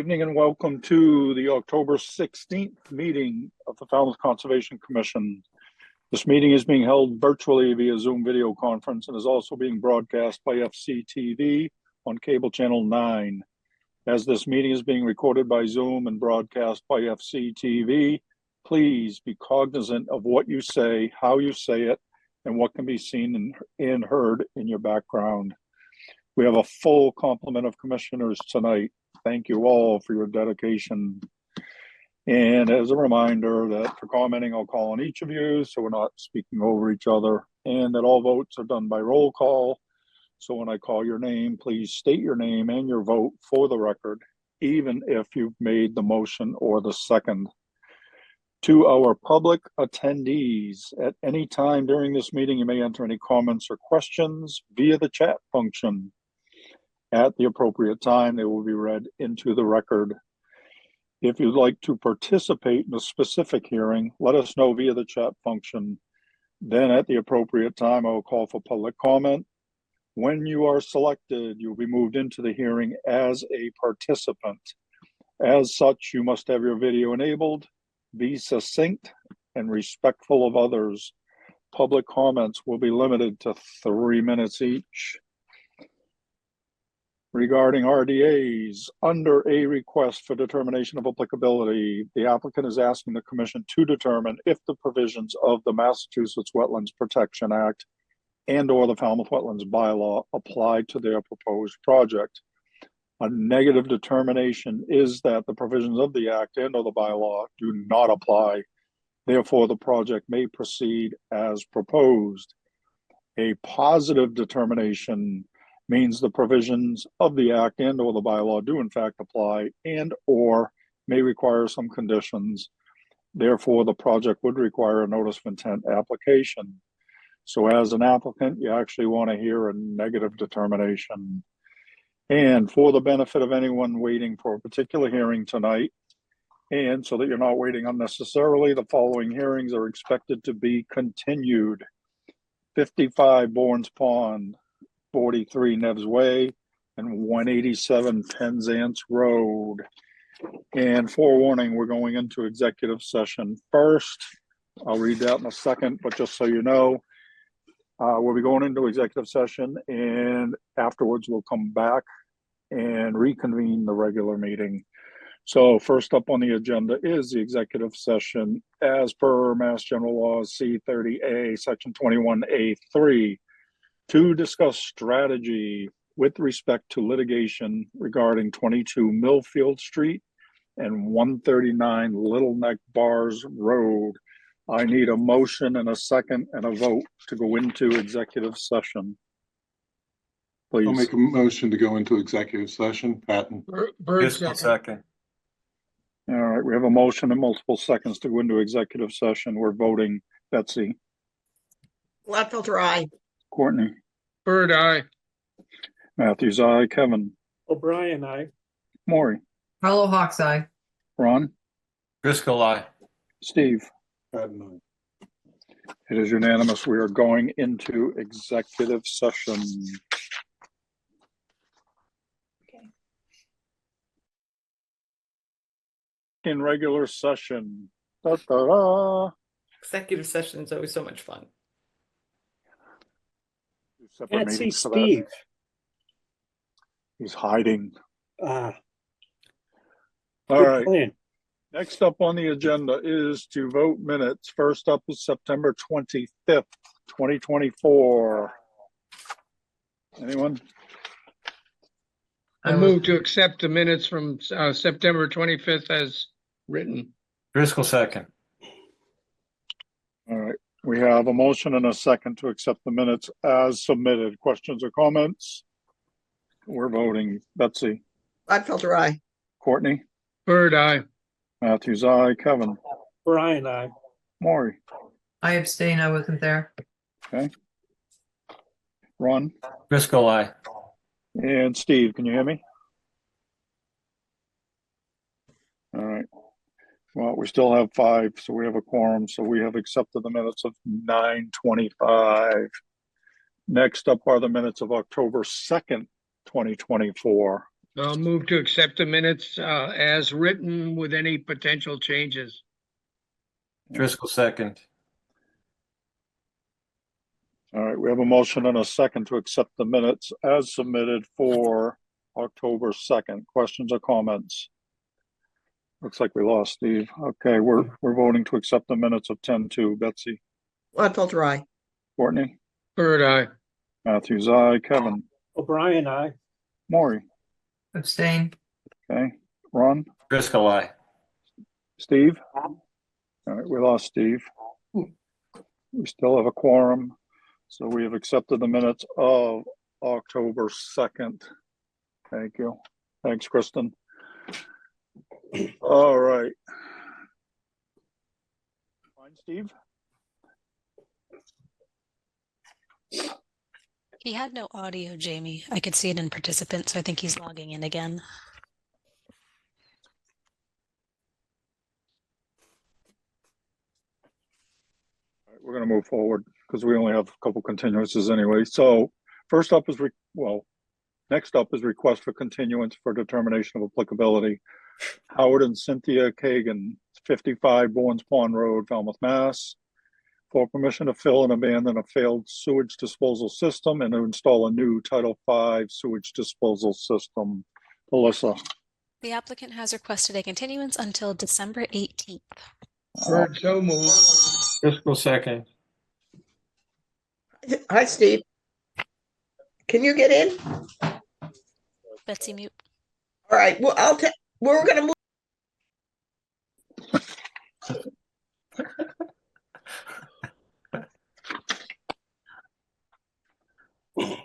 evening and welcome to the October 16th meeting of the Falmouth Conservation Commission. This meeting is being held virtually via Zoom video conference and is also being broadcast by FCTV on cable channel 9. As this meeting is being recorded by Zoom and broadcast by FCTV, please be cognizant of what you say, how you say it, and what can be seen and heard in your background. We have a full complement of commissioners tonight. Thank you all for your dedication. And as a reminder that for commenting, I'll call on each of you so we're not speaking over each other, and that all votes are done by roll call. So when I call your name, please state your name and your vote for the record, even if you've made the motion or the second. To our public attendees, at any time during this meeting, you may enter any comments or questions via the chat function. At the appropriate time, they will be read into the record. If you'd like to participate in a specific hearing, let us know via the chat function. Then at the appropriate time, I will call for public comment. When you are selected, you'll be moved into the hearing as a participant. As such, you must have your video enabled, be succinct and respectful of others. Public comments will be limited to 3 minutes each. Regarding RDAs, under a request for determination of applicability, the applicant is asking the Commission to determine if the provisions of the Massachusetts Wetlands Protection Act and/or the Falmouth Wetlands Bylaw apply to their proposed project. A negative determination is that the provisions of the Act and/or the bylaw do not apply. Therefore, the project may proceed as proposed. A positive determination means the provisions of the Act and/or the bylaw do in fact apply and/or may require some conditions. Therefore, the project would require a notice of intent application. So as an applicant, you actually want to hear a negative determination. And for the benefit of anyone waiting for a particular hearing tonight, and so that you're not waiting unnecessarily, the following hearings are expected to be continued. 55 Bournes Pond, 43 Neves Way, and 187 Penzance Road. And forewarning, we're going into executive session first. I'll read that in a second, but just so you know, we'll be going into executive session, and afterwards we'll come back and reconvene the regular meeting. So first up on the agenda is the executive session as per Mass General Law C30A, Section 21A3, to discuss strategy with respect to litigation regarding 22 Millfield Street and 139 Little Neck Bars Road. I need a motion and a second and a vote to go into executive session. Please. I'll make a motion to go into executive session. Patton. Bird second. All right, we have a motion and multiple seconds to go into executive session. We're voting. Betsy. Gladfelter, aye. Courtney. Bird, aye. Matthews, aye. Kevin. O'Brien, aye. Maury. Harlow Hawks, aye. Ron. Driscoll, aye. Steve. Patton. It is unanimous. We are going into executive session. In regular session. Da, da, da. Executive session is always so much fun. Can't see Steve. He's hiding. All right. Plan. Next up on the agenda is to vote minutes. First up is September 25th, 2024. Anyone? I move to accept the minutes from September 25th as written. Driscoll second. All right. We have a motion and a second to accept the minutes as submitted. Questions or comments? We're voting. Betsy. Gladfelter, aye. Courtney. Bird, aye. Matthews, aye. Kevin. Brian, aye. Maury. I abstain. I wasn't there. Okay. Ron. Driscoll, aye. And Steve, can you hear me? All right. Well, we still have 5, so we have a quorum. So we have accepted the minutes of 9:25. Next up are the minutes of October 2nd, 2024. I'll move to accept the minutes as written with any potential changes. Driscoll second. All right, we have a motion and a second to accept the minutes as submitted for October 2nd. Questions or comments? Looks like we lost Steve. Okay, we're voting to accept the minutes of 10-2. Betsy, Gladfelter, aye. Courtney, Bird, aye. Matthews, aye. Kevin, O'Brien, aye. Maury, Abstain. okay. Ron, Driscoll, aye. Steve? All right, we lost Steve. We still have a quorum, so we have accepted the minutes of October 2nd. Thank you. Thanks, Kristen. All right. Fine, Steve? He had no audio, Jamie. I could see it in participants, so I think he's logging in again. All right, we're going to move forward because we only have a couple continuances anyway. So first up is, next up is request for continuance for determination of applicability. Howard and Cynthia Kagan, 55 Bournes Pond Road, Falmouth, Mass. For permission to fill and abandon a failed sewage disposal system and to install a new Title V sewage disposal system. Alyssa. The applicant has requested a continuance until December 18th. Bird, so moved. Driscoll second. Hi, Steve. Can you get in? Betsy, mute. All right, well, we're gonna move.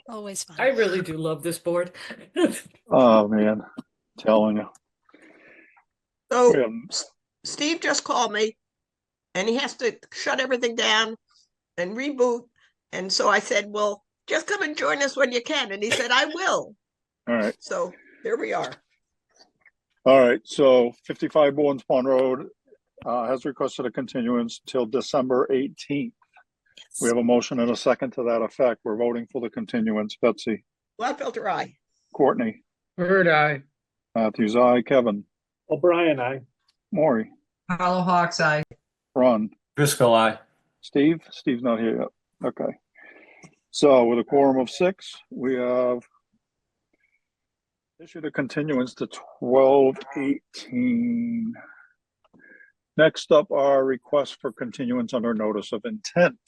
Always fun. I really do love this board. Oh, man. Telling you. So Yeah. Steve just called me and he has to shut everything down and reboot. And so I said, well, just come and join us when you can. And he said, I will. All right. So here we are. All right. So 55 Bournes Pond Road has requested a continuance till December 18th. We have a motion and a second to that effect. We're voting for the continuance. Betsy, Gladfelter, aye. Courtney, Bird, aye. Matthews, aye. Kevin, O'Brien, aye. Maury, Hollow Hawks Eye. Ron, Driscoll, aye. Steve. Steve's not here yet. Okay. So with a quorum of 6, we have issued a continuance to 12/18. Next up are requests for continuance under notice of intent.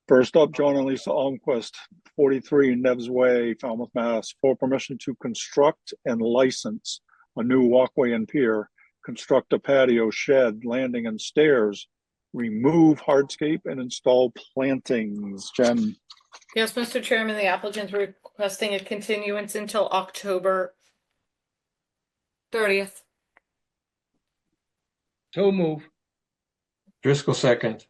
First up, John and Lisa Almquist, 43 Neves Way, Falmouth, Mass. For permission to construct and license a new walkway and pier, construct a patio, shed, landing, and stairs, remove hardscape, and install plantings. Jen, Yes, Mr. Chairman, the applicant's requesting a continuance until October 30th. So move. Driscoll second.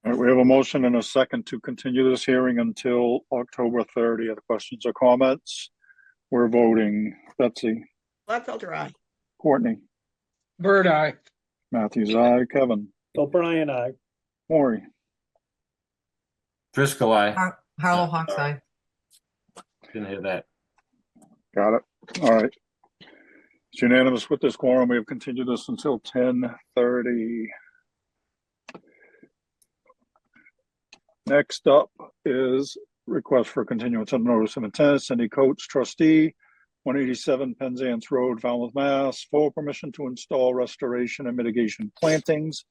all right, we have a motion and a second to continue this hearing until October 30th. Questions or comments? We're voting. Betsy, Gladfelter, aye. Courtney, Bird, aye. Matthews, aye. Kevin, O'Brien, aye. Maury, Driscoll, aye. Hollow Hawks Eye. Didn't hear that. got it. All right. It's unanimous with this quorum. We have continued this until 10:30. Next up is request for continuance of notice of intent. Cindy Coates, trustee, 187 Penzance Road, Falmouth, Mass. For permission to install restoration and mitigation plantings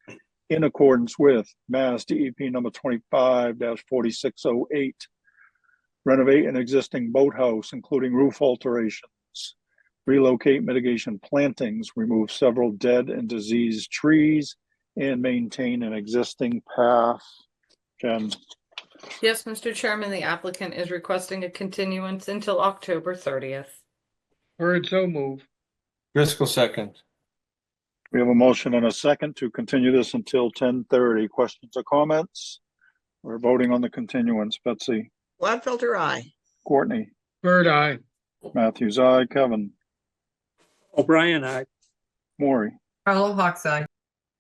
in accordance with Mass DEP number 25-4608. Renovate an existing boathouse, including roof alterations. Relocate mitigation plantings, remove several dead and diseased trees, and maintain an existing path. Jen, Yes, Mr. Chairman, the applicant is requesting a continuance until October 30th. Bird, so move. Driscoll second. we have a motion and a second to continue this until 10:30. Questions or comments? We're voting on the continuance. Betsy, Gladfelter, aye. Courtney, Bird, aye. Matthews, aye. Kevin, O'Brien, aye. Maury, Hollow Hawks Eye.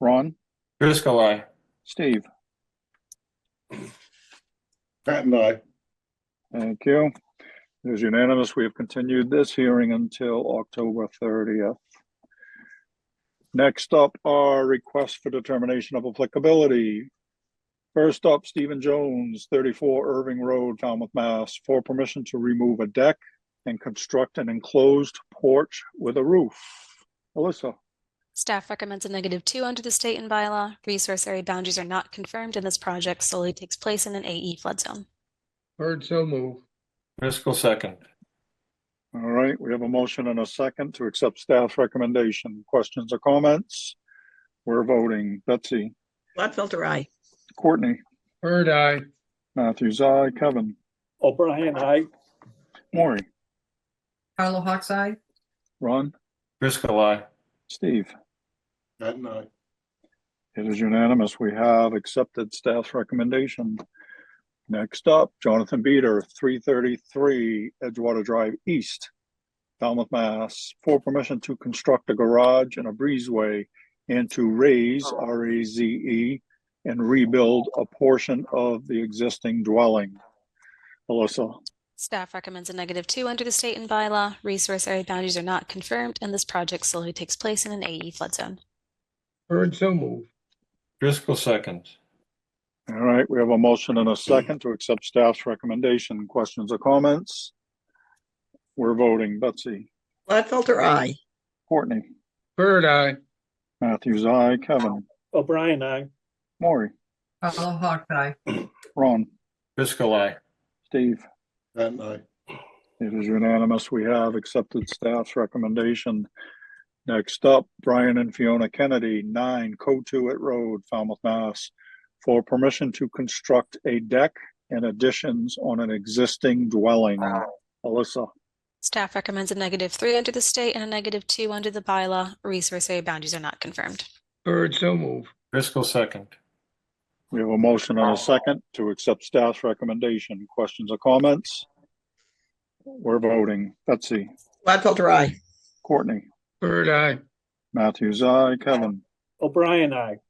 Ron, Driscoll, aye. Steve. Patton, aye. Thank you. It is unanimous. We have continued this hearing until October 30th. Next up are requests for determination of applicability. First up, Stephen Jones, 34 Irving Road, Falmouth, Mass, for permission to remove a deck and construct an enclosed porch with a roof. Alyssa, Staff recommends a -2 under the state and bylaw. Resource area boundaries are not confirmed, and this project solely takes place in an AE flood zone. Bird, so move. Driscoll second. all right, we have a motion and a second to accept staff's recommendation. Questions or comments? We're voting. Betsy, Gladfelter, aye. Courtney, Bird, aye. Matthews, aye. Kevin, O'Brien, aye. Maury, Carlo Hawks Eye. Ron, Driscoll eye. Steve. Patton, aye. It is unanimous. We have accepted staff's recommendation. Next up, Jonathan Beater, 333 Edgewater Drive East, Falmouth, Mass, for permission to construct a garage and a breezeway and to raise, RAZE, and rebuild a portion of the existing dwelling. Alyssa, Staff recommends a -2 under the state and bylaw. Resource area boundaries are not confirmed, and this project solely takes place in an AE flood zone. Bird, so move. Driscoll second. all right, we have a motion and a second to accept staff's recommendation. Questions or comments? We're voting. Betsy, Gladfelter, aye. Courtney, Bird, aye. Matthews, aye. Kevin, O'Brien, aye. Maury, Carlo Hawks Eye. Ron, Driscoll eye. Steve. Patton, aye. It is unanimous. We have accepted staff's recommendation. Next up, Brian and Fiona Kennedy, 9 Cotuit Road, Falmouth, Mass, for permission to construct a deck and additions on an existing dwelling. Alyssa, Staff recommends a -3 under the state and a -2 under the bylaw. Resource area boundaries are not confirmed. Bird, so move. Driscoll second. we have a motion and a second to accept staff's recommendation. Questions or comments? We're voting. Betsy, Gladfelter, aye. Courtney, Bird, aye. Matthews, aye. Kevin, O'Brien, aye.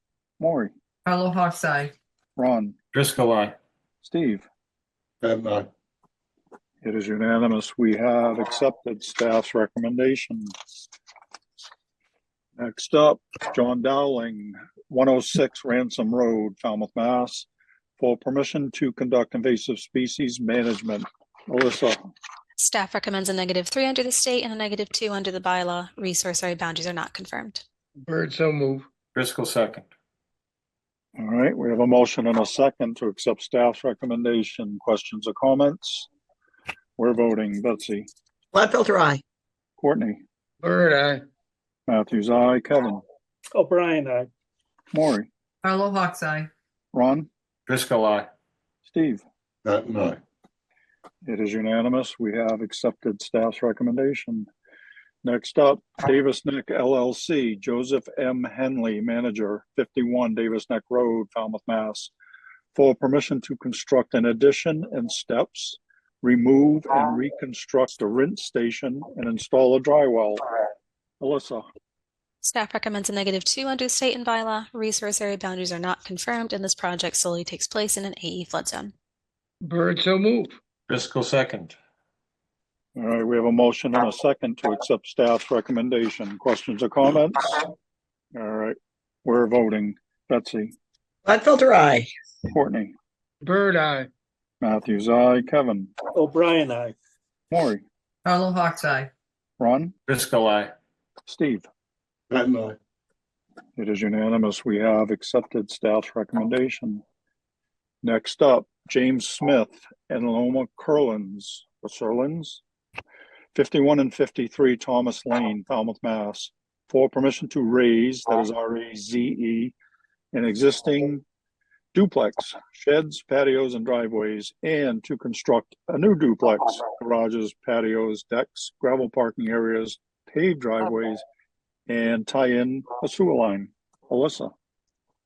Maury, Carlo Hawks Eye. Ron, Driscoll eye. Steve. Patton, aye. It is unanimous. We have accepted staff's recommendation. Next up, John Dowling, 106 Ransom Road, Falmouth, Mass, for permission to conduct invasive species management. Alyssa, Staff recommends a -3 under the state and a -2 under the bylaw. Resource area boundaries are not confirmed. Bird, so move. Driscoll second. all right, we have a motion and a second to accept staff's recommendation. Questions or comments? We're voting. Betsy, Gladfelter, aye. Courtney, Bird, aye. Matthews, aye. Kevin, O'Brien, aye. Maury, Carlo Hawks Eye. Ron, Driscoll eye. Steve. Patton, aye. It is unanimous. We have accepted staff's recommendation. Next up, Davis Neck LLC, Joseph M. Henley, manager, 51 Davis Neck Road, Falmouth, Mass, for permission to construct an addition and steps, remove and reconstruct a rinse station, and install a dry well. Alyssa, Staff recommends a -2 under the state and bylaw. Resource area boundaries are not confirmed, and this project solely takes place in an AE flood zone. Bird, so move. Driscoll second. all right, we have a motion and a second to accept staff's recommendation. Questions or comments? All right, we're voting. Betsy, Gladfelter, aye. Courtney, Bird, aye. Matthews, aye. Kevin, O'Brien, aye. Maury, Carlo Hawks Eye. Ron, Driscoll eye. Steve. Patton, aye. It is unanimous. We have accepted staff's recommendation. Next up, James Smith and Loma Curlins, 51 and 53 Thomas Lane, Falmouth, Mass, for permission to raise, that is RAZE, an existing duplex, sheds, patios, and driveways, and to construct a new duplex, garages, patios, decks, gravel parking areas, paved driveways, and tie in a sewer line. Alyssa,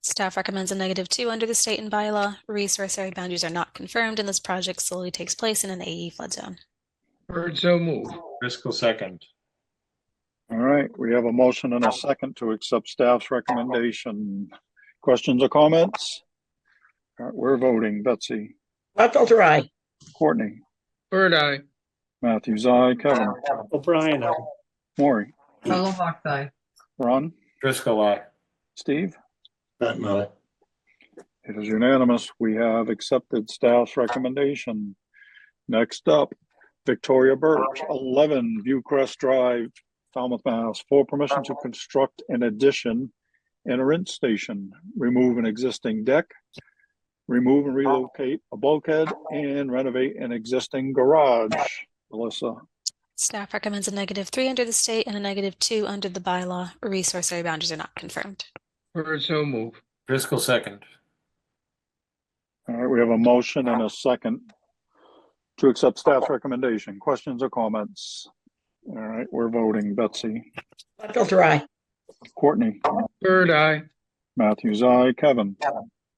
Staff recommends a -2 under the state and bylaw. Resource area boundaries are not confirmed, and this project solely takes place in an AE flood zone. Bird, so move. Driscoll second. all right, we have a motion and a second to accept staff's recommendation. Questions or comments? All right, we're voting. Betsy, Gladfelter, aye. Courtney, Bird, aye. Matthews, aye. Kevin, O'Brien, aye. Maury, Fellow Hawks Eye. Ron, Driscoll, aye. Steve. Patton, aye. It is unanimous. We have accepted staff's recommendation. Next up, Victoria Birch, 11 Viewcrest Drive, Falmouth, Mass. For permission to construct an addition and a rent station, remove an existing deck, remove and relocate a bulkhead, and renovate an existing garage. Melissa, Staff recommends a -3 under the state and a -2 under the bylaw. Resource area boundaries are not confirmed. Bird, so move. Driscoll, second. all right, we have a motion and a second to accept staff's recommendation. Questions or comments? All right, we're voting. Betsy, Buckles, aye. Courtney, Bird, aye. Matthews, aye. Kevin,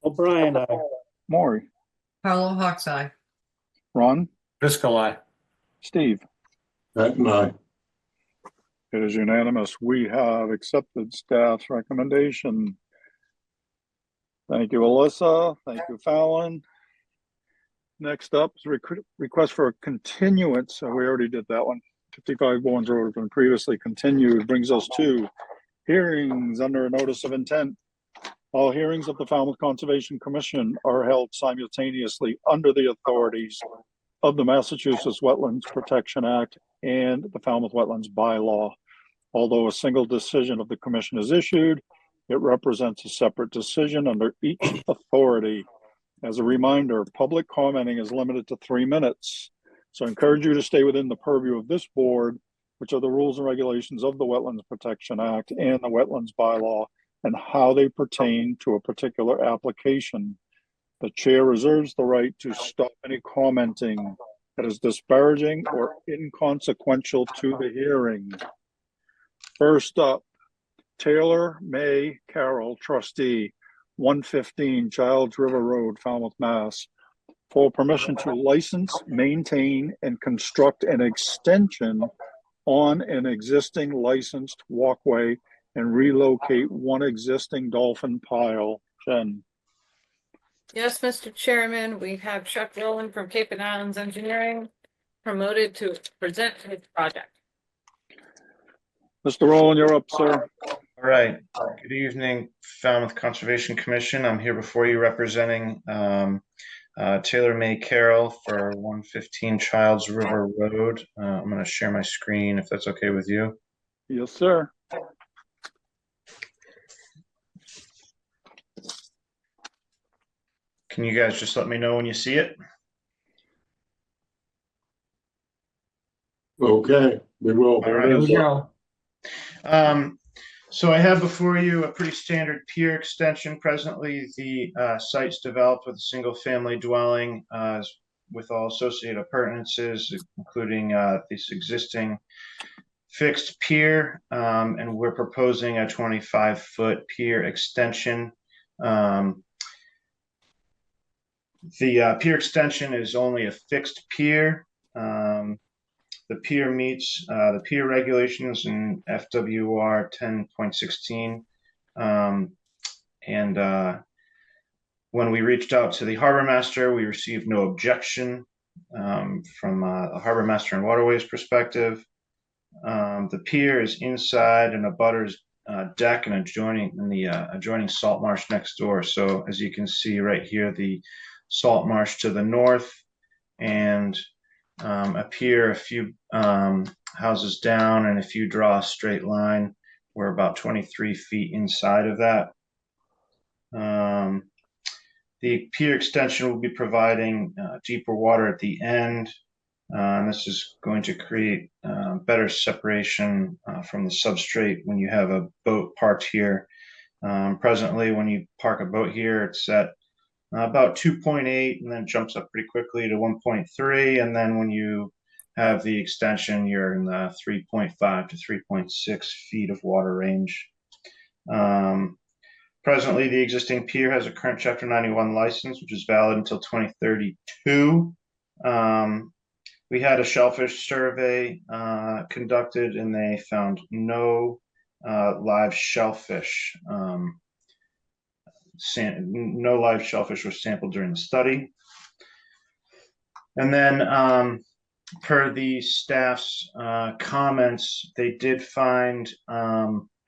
O'Brien, aye. Maury, Fellow Hawks Eye. Ron, Driscoll, aye. Steve. Patton, aye. It is unanimous. We have accepted staff's recommendation. Thank you, Alyssa. Thank you, Fallon. Next up is request for a continuance. So we already did that one. 55 Bowens Road has been previously continued. Brings us to hearings under a notice of intent. All hearings of the Falmouth Conservation Commission are held simultaneously under the authorities of the Massachusetts Wetlands Protection Act and the Falmouth Wetlands Bylaw. Although a single decision of the commission is issued, it represents a separate decision under each authority. As a reminder, public commenting is limited to 3 minutes. So I encourage you to stay within the purview of this board, which are the rules and regulations of the Wetlands Protection Act and the Wetlands Bylaw, and how they pertain to a particular application. The chair reserves the right to stop any commenting that is disparaging or inconsequential to the hearing. First up, Taylor May Carroll, trustee, 115 Childs River Road, Falmouth, Mass. For permission to license, maintain, and construct an extension on an existing licensed walkway and relocate one existing dolphin pile. Jen. Yes, Mr. Chairman, we have Chuck Rowland from Cape and Islands Engineering promoted to present his project. Mr. Rowland, you're up, sir. All right. Good evening, Falmouth Conservation Commission. I'm here before you representing Taylor May Carroll for 115 Childs River Road. I'm going to share my screen if that's okay with you. Yes, sir. Can you guys just let me know when you see it? Okay, we will. All right. Here we go. So I have before you a pretty standard pier extension. Presently, the site's developed with a single-family dwelling with all associated appurtenances, including this existing fixed pier, and we're proposing a 25-foot pier extension. The pier extension is only a fixed pier. The pier meets the pier regulations in FWR 10.16. When we reached out to the harbor master, we received no objection from the harbor master and waterways perspective. The pier is inside an abutter's deck and adjoining salt marsh next door. So as you can see right here, the salt marsh to the north, and a pier a few houses down, and if you draw a straight line, we're about 23 feet inside of that. The pier extension will be providing deeper water at the end, and this is going to create better separation from the substrate when you have a boat parked here. Presently, when you park a boat here, it's at about 2.8, and then jumps up pretty quickly to 1.3, and then when you have the extension, you're in the 3.5 to 3.6 feet of water range. Presently, the existing pier has a current Chapter 91 license, which is valid until 2032. We had a shellfish survey conducted, and they found no live shellfish. No live shellfish was sampled during the study. And then per the staff's comments, they did find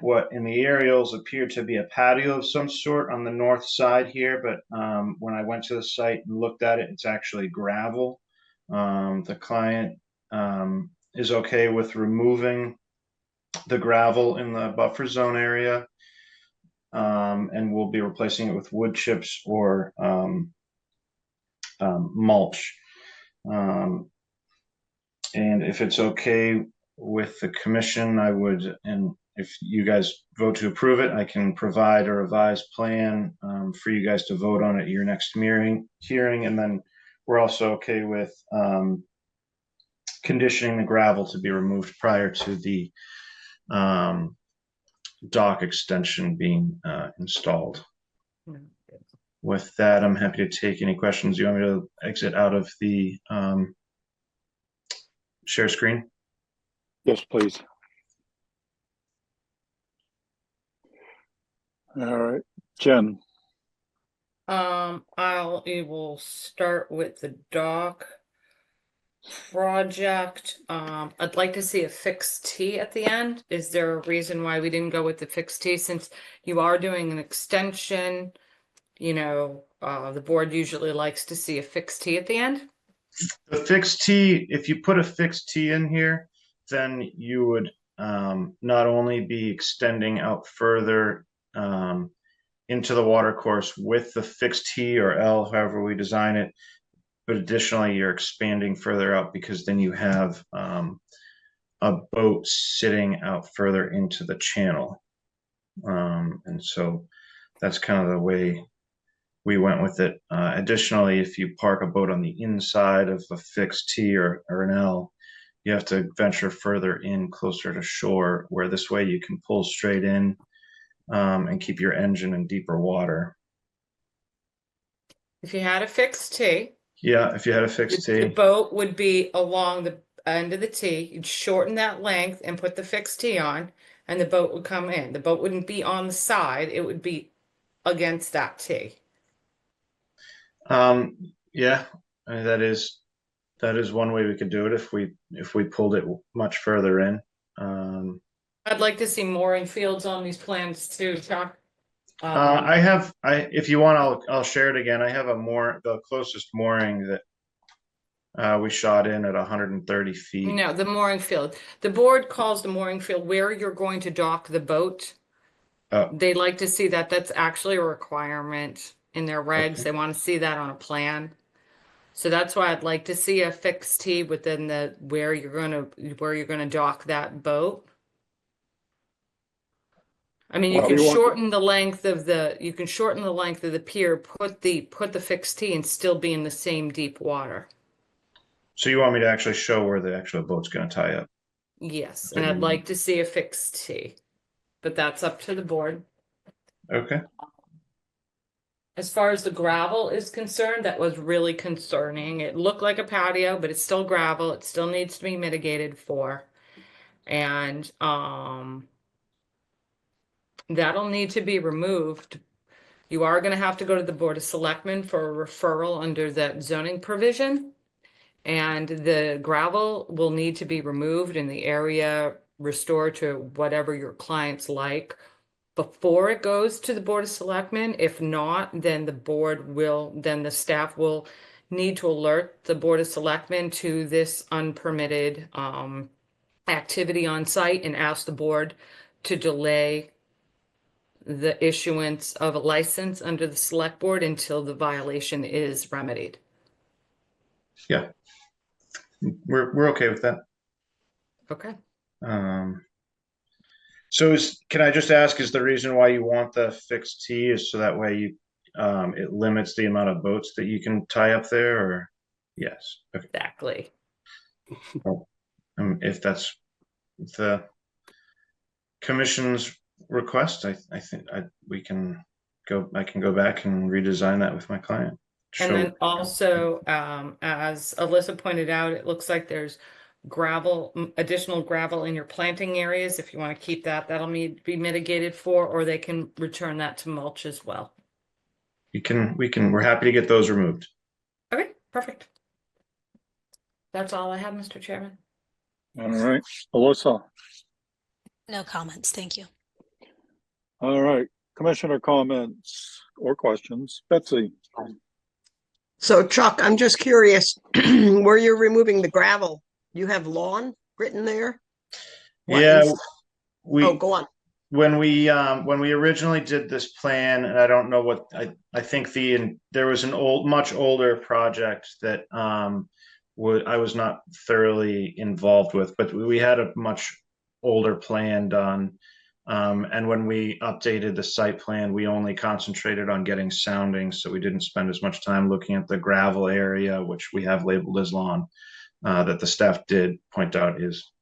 what in the aerials appeared to be a patio of some sort on the north side here, but when I went to the site and looked at it, it's actually gravel. The client is okay with removing the gravel in the buffer zone area, and we'll be replacing it with wood chips or mulch. And if it's okay with the commission, I would, and if you guys vote to approve it, I can provide a revised plan for you guys to vote on at your next hearing. And then we're also okay with conditioning the gravel to be removed prior to the dock extension being installed. With that, I'm happy to take any questions. You want me to exit out of the share screen? Yes, please. All right, Jen. We will start with the dock project. I'd like to see a fixed T at the end. Is there a reason why we didn't go with the fixed T, since you are doing an extension? You know, the board usually likes to see a fixed T at the end. The fixed T, if you put a fixed T in here, then you would not only be extending out further into the water course with the fixed T or L, however we design it, but additionally you're expanding further out because then you have a boat sitting out further into the channel. And so that's kind of the way we went with it. Additionally, if you park a boat on the inside of a fixed T or an L, you have to venture further in closer to shore, where this way you can pull straight in and keep your engine in deeper water. If you had a fixed T, Yeah, if you had a fixed the T. boat would be along the end of the T. You'd shorten that length and put the fixed T on, and the boat would come in. The boat wouldn't be on the side, it would be against that T. Yeah, I mean, that is one way we could do it if we pulled it much further in. I'd like to see mooring fields on these plans too, Chuck. If you want, I'll share it again. I have the closest mooring that we shot in at 130 feet. No, the mooring field. The board calls the mooring field where you're going to dock the boat. Oh. They like to see that. That's actually a requirement in their regs. Okay. They want to see that on a plan. So that's why I'd like to see a fixed T within the where you're gonna dock that boat. I mean, you Well, can we want- shorten the length of the pier, put the fixed T, and still be in the same deep water. So you want me to actually show where the actual boat's going to tie up? Yes, and I'd like to see a fixed T, but that's up to the board. Okay. As far as the gravel is concerned, that was really concerning. It looked like a patio, but it's still gravel. It still needs to be mitigated for. And that'll need to be removed. You are going to have to go to the Board of Selectmen for a referral under that zoning provision. And the gravel will need to be removed and the area restored to whatever your clients like before it goes to the Board of Selectmen. If not, then the staff will need to alert the Board of Selectmen to this unpermitted activity on site and ask the board to delay the issuance of a license under the select board until the violation is remedied. Yeah. We're okay with that. Okay. So can I just ask, is the reason why you want the fixed T is so that way it limits the amount of boats that you can tie up there, or? Yes. Okay. Exactly. If that's the commission's request, I think I can go back and redesign that with my client. And then also, as Alyssa pointed out, it looks like there's additional gravel in your planting areas. If you want to keep that, that'll need to be mitigated for, or they can return that to mulch as well. we're happy to get those removed. Okay, perfect. That's all I have, Mr. Chairman. All right, Alyssa. No comments, thank you. All right, commissioner comments or questions? Betsy? So Chuck, I'm just curious, where you're removing the gravel, you have lawn written there? Yeah, Wetlands? we. Oh, go on. When we originally did this plan, and I don't know what I think there was an much older project that I was not thoroughly involved with, but we had a much older plan done. And when we updated the site plan, we only concentrated on getting soundings, so we didn't spend as much time looking at the gravel area, which we have labeled as lawn, that the staff did point out is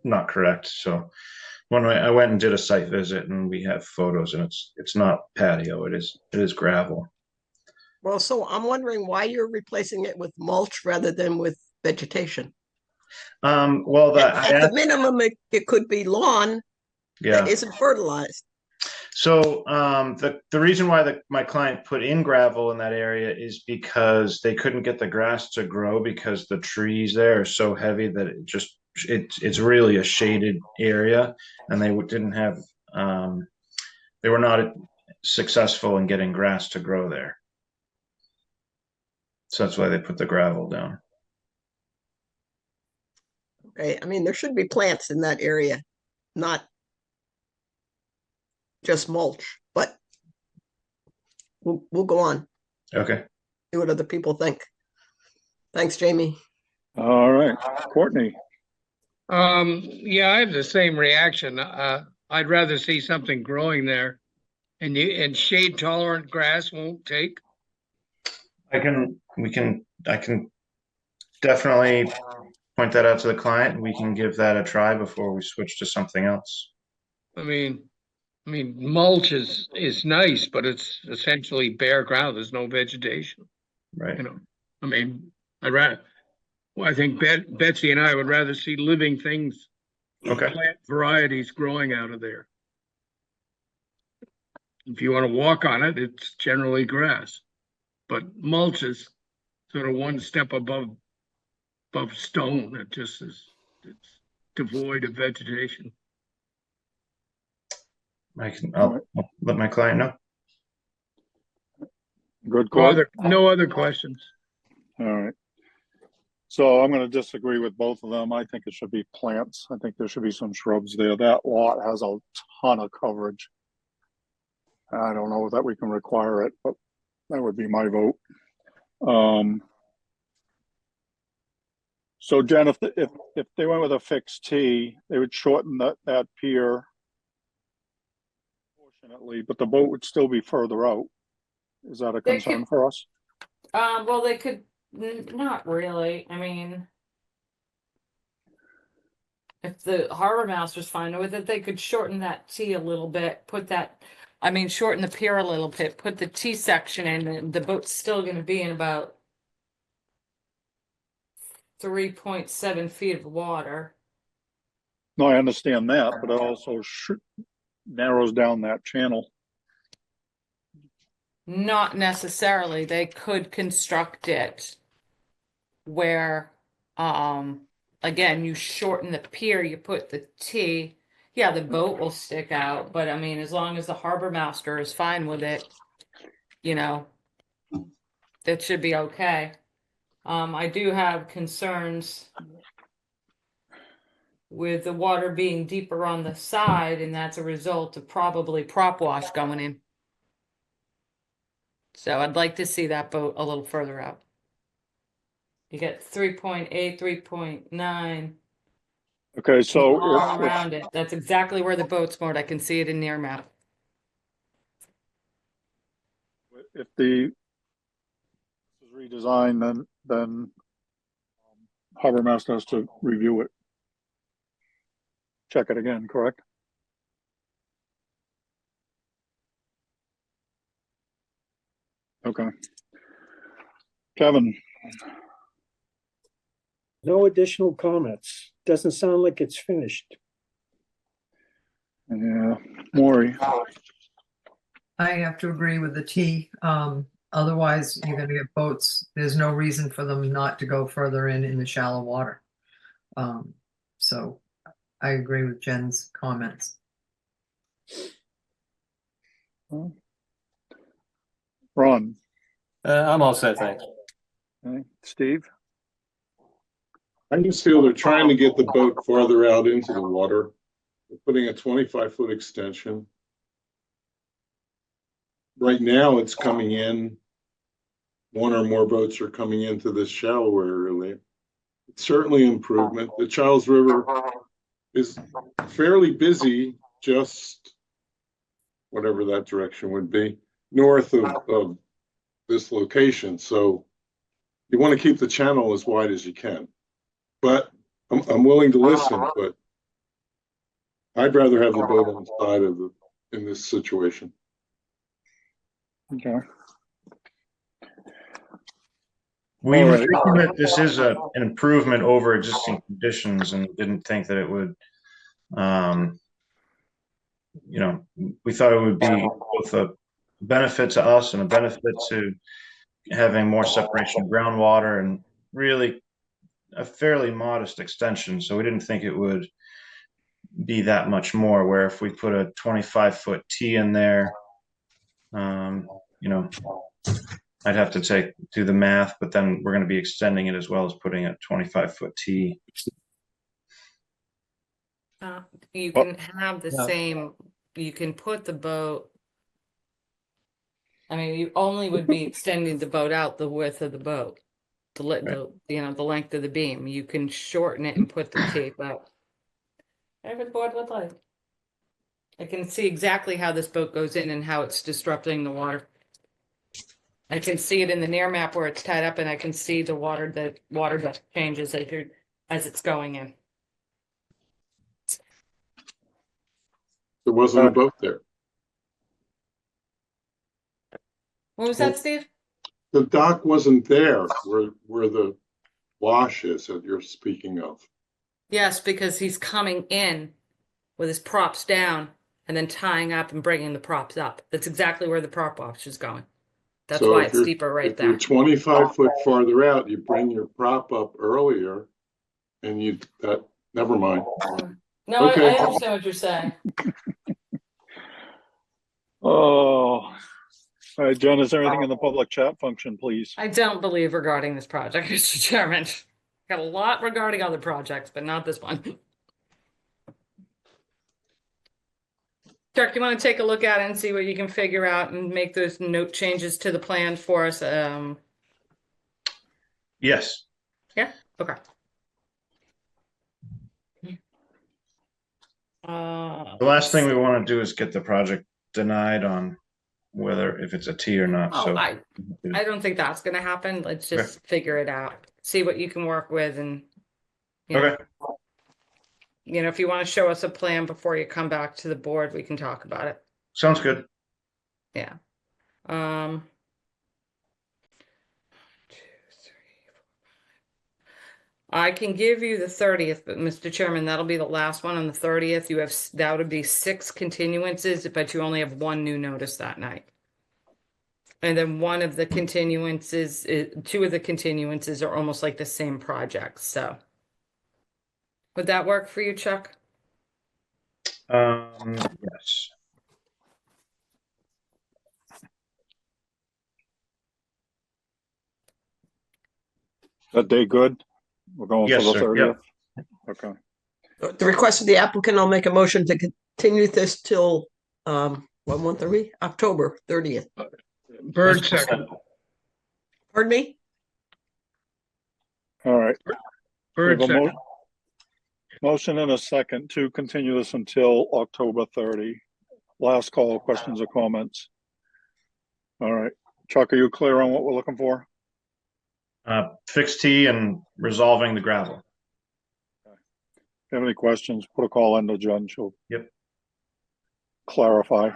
not correct. So when I went and did a site visit, and we have photos, and it's not patio, it is gravel. Well, so I'm wondering why you're replacing it with mulch rather than with vegetation. Well, At the minimum, it could be lawn that yeah. isn't fertilized. So the reason why my client put in gravel in that area is because they couldn't get the grass to grow because the trees there are so heavy that it's really a shaded area, and they didn't have they were not successful in getting grass to grow there. So that's why they put the gravel down. Okay, I mean, there should be plants in that area, not just mulch, but we'll go on. Okay. See what other people think. Thanks, Jamie. All right, Courtney. Yeah, I have the same reaction. I'd rather see something growing there, and shade tolerant grass won't take. I can definitely point that out to the client. We can give that a try before we switch to something else. I mean, mulch is nice, but it's essentially bare ground. There's no vegetation. Right. You know, I mean, I think Betsy and I would rather see living things, Okay. plant varieties growing out of there. If you want to walk on it, it's generally grass, but mulch is sort of one step above stone. It's devoid of vegetation. I'll let my client know. Good call. No other questions. All right. So I'm going to disagree with both of them. I think it should be plants. I think there should be some shrubs there. That lot has a ton of coverage. I don't know that we can require it, but that would be my vote. So Jen, if they went with a fixed T, they would shorten that pier proportionately, but the boat would still be further out. Is that a concern for us? Well, they could not really. I mean, if the harbor master's fine with it, they could shorten that T a little bit, shorten the pier a little bit, put the T section in, and the boat's still going to be in about 3.7 feet of water. No, I understand that, but it also narrows down that channel. Not necessarily. They could construct it where, again, you shorten the pier, you put the T. Yeah, the boat will stick out, but I mean, as long as the harbor master is fine with it, it should be okay. I do have concerns with the water being deeper on the side, and that's a result of probably prop wash going in. So I'd like to see that boat a little further out. You get 3.8, 3.9. Okay, so all around it. That's exactly where the boat's moored. I can see it in near map. if the is redesigned, then harbor master has to review it. Check it again, correct? Okay. Kevin. No additional comments. Doesn't sound like it's finished. Yeah, Maury. I have to agree with the T. Otherwise, you're gonna get boats. There's no reason for them not to go further in the shallow water. So I agree with Jen's comments. Ron, I'm all set, thanks. okay. Steve, I just feel they're trying to get the boat farther out into the water. They're putting a 25-foot extension. Right now, it's coming in. One or more boats are coming into this shallower area. It's certainly an improvement. The Charles River is fairly busy, just whatever that direction would be, north of this location. So you want to keep the channel as wide as you can. But I'm willing to listen, but I'd rather have the boat on the side of in this situation. okay. We All were right. thinking that this is an improvement over existing conditions and didn't think that it would, we thought it would be both a benefit to us and a benefit to having more separation of groundwater and really a fairly modest extension. So we didn't think it would be that much more, where if we put a 25-foot T in there, I'd have to do the math, but then we're going to be extending it as well as putting a 25-foot T. You can have the Yeah. same, you can put the boat. I mean, you only would be extending the boat out the width of the boat, the length of the beam. You can shorten it and put the tape out. Whatever the board would like. I can see exactly how this boat goes in and how it's disrupting the water. I can see it in the near map where it's tied up, and I can see the water depth changes as it's going in. There wasn't a boat there. What was that, Steve? The dock wasn't there where the wash is that you're speaking of. Yes, because he's coming in with his props down and then tying up and bringing the props up. That's exactly where the prop wash is going. That's So why if it's you're- deeper right If you're there. 25 foot farther out, you bring your prop up earlier and never mind. No, Okay. I understand what you're saying. Oh, all right, Jen, is there anything in the public chat function, please? I don't believe regarding this project, Mr. Chairman. Got a lot regarding other projects, but not this one. Chuck, you want to take a look at it and see what you can figure out and make those note changes to the plan for us? Yes. Yeah, okay. The last thing we want to do is get the project denied on if it's a T or not. Oh, So I don't think that's gonna happen. Let's just figure it out. See what you can work with and okay. If you want to show us a plan before you come back to the board, we can talk about it. Sounds good. Yeah. 2, 3, 4, 5. I can give you the 30th, but Mr. Chairman, that'll be the last one on the 30th. That would be 6 continuances, but you only have 1 new notice that night. And then 2 of the continuances are almost like the same project. So would that work for you, Chuck? Yes. That day good? We're going Yes, for the sir. 30th? Okay. At the request of the applicant, I'll make a motion to continue this till, what month are we? October 30th. Bird second. Pardon me? All right. We Bird have a second. motion and a second to continue this until October 30. Last call, questions or comments? All right. Chuck, are you clear on what we're looking for? Fixed T and resolving the gravel. If you have any questions, put a call into Jen. She'll Yep. clarify.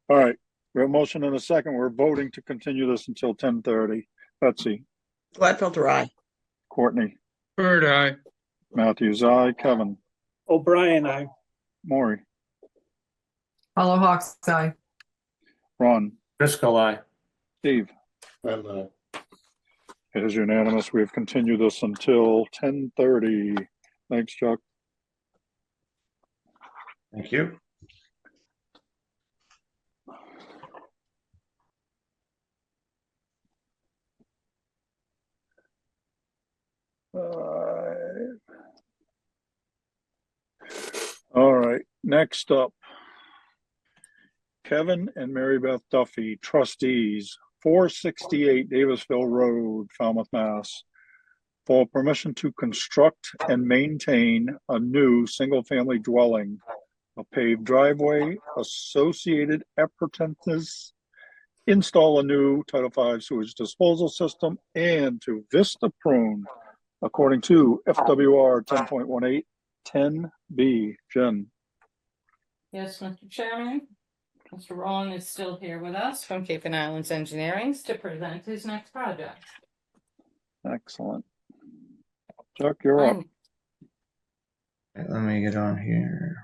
All right. We have a motion and a second. We're voting to continue this until 10:30. Betsy, Gladfelter, aye. Courtney, Bird eye. Matthews, aye. Kevin, O'Brien, I. Maury, Hollow Hawks Eye. Ron, Driscoll, aye. Steve. And It is unanimous. We have continued this until 10:30. Thanks, Chuck. Thank you. All right, next up, Kevin and Mary Beth Duffy, trustees, 468 Davisville Road, Falmouth, Mass, for permission to construct and maintain a new single-family dwelling, a paved driveway, associated appurtenances, install a new Title V sewage disposal system, and to vista prune according to FWR 10.18 10B. Jen. Yes, Mr. Chairman. Mr. Rowland is still here with us from Cape and Islands Engineering to present his next project. Excellent. Chuck, you're up. Let me get on here.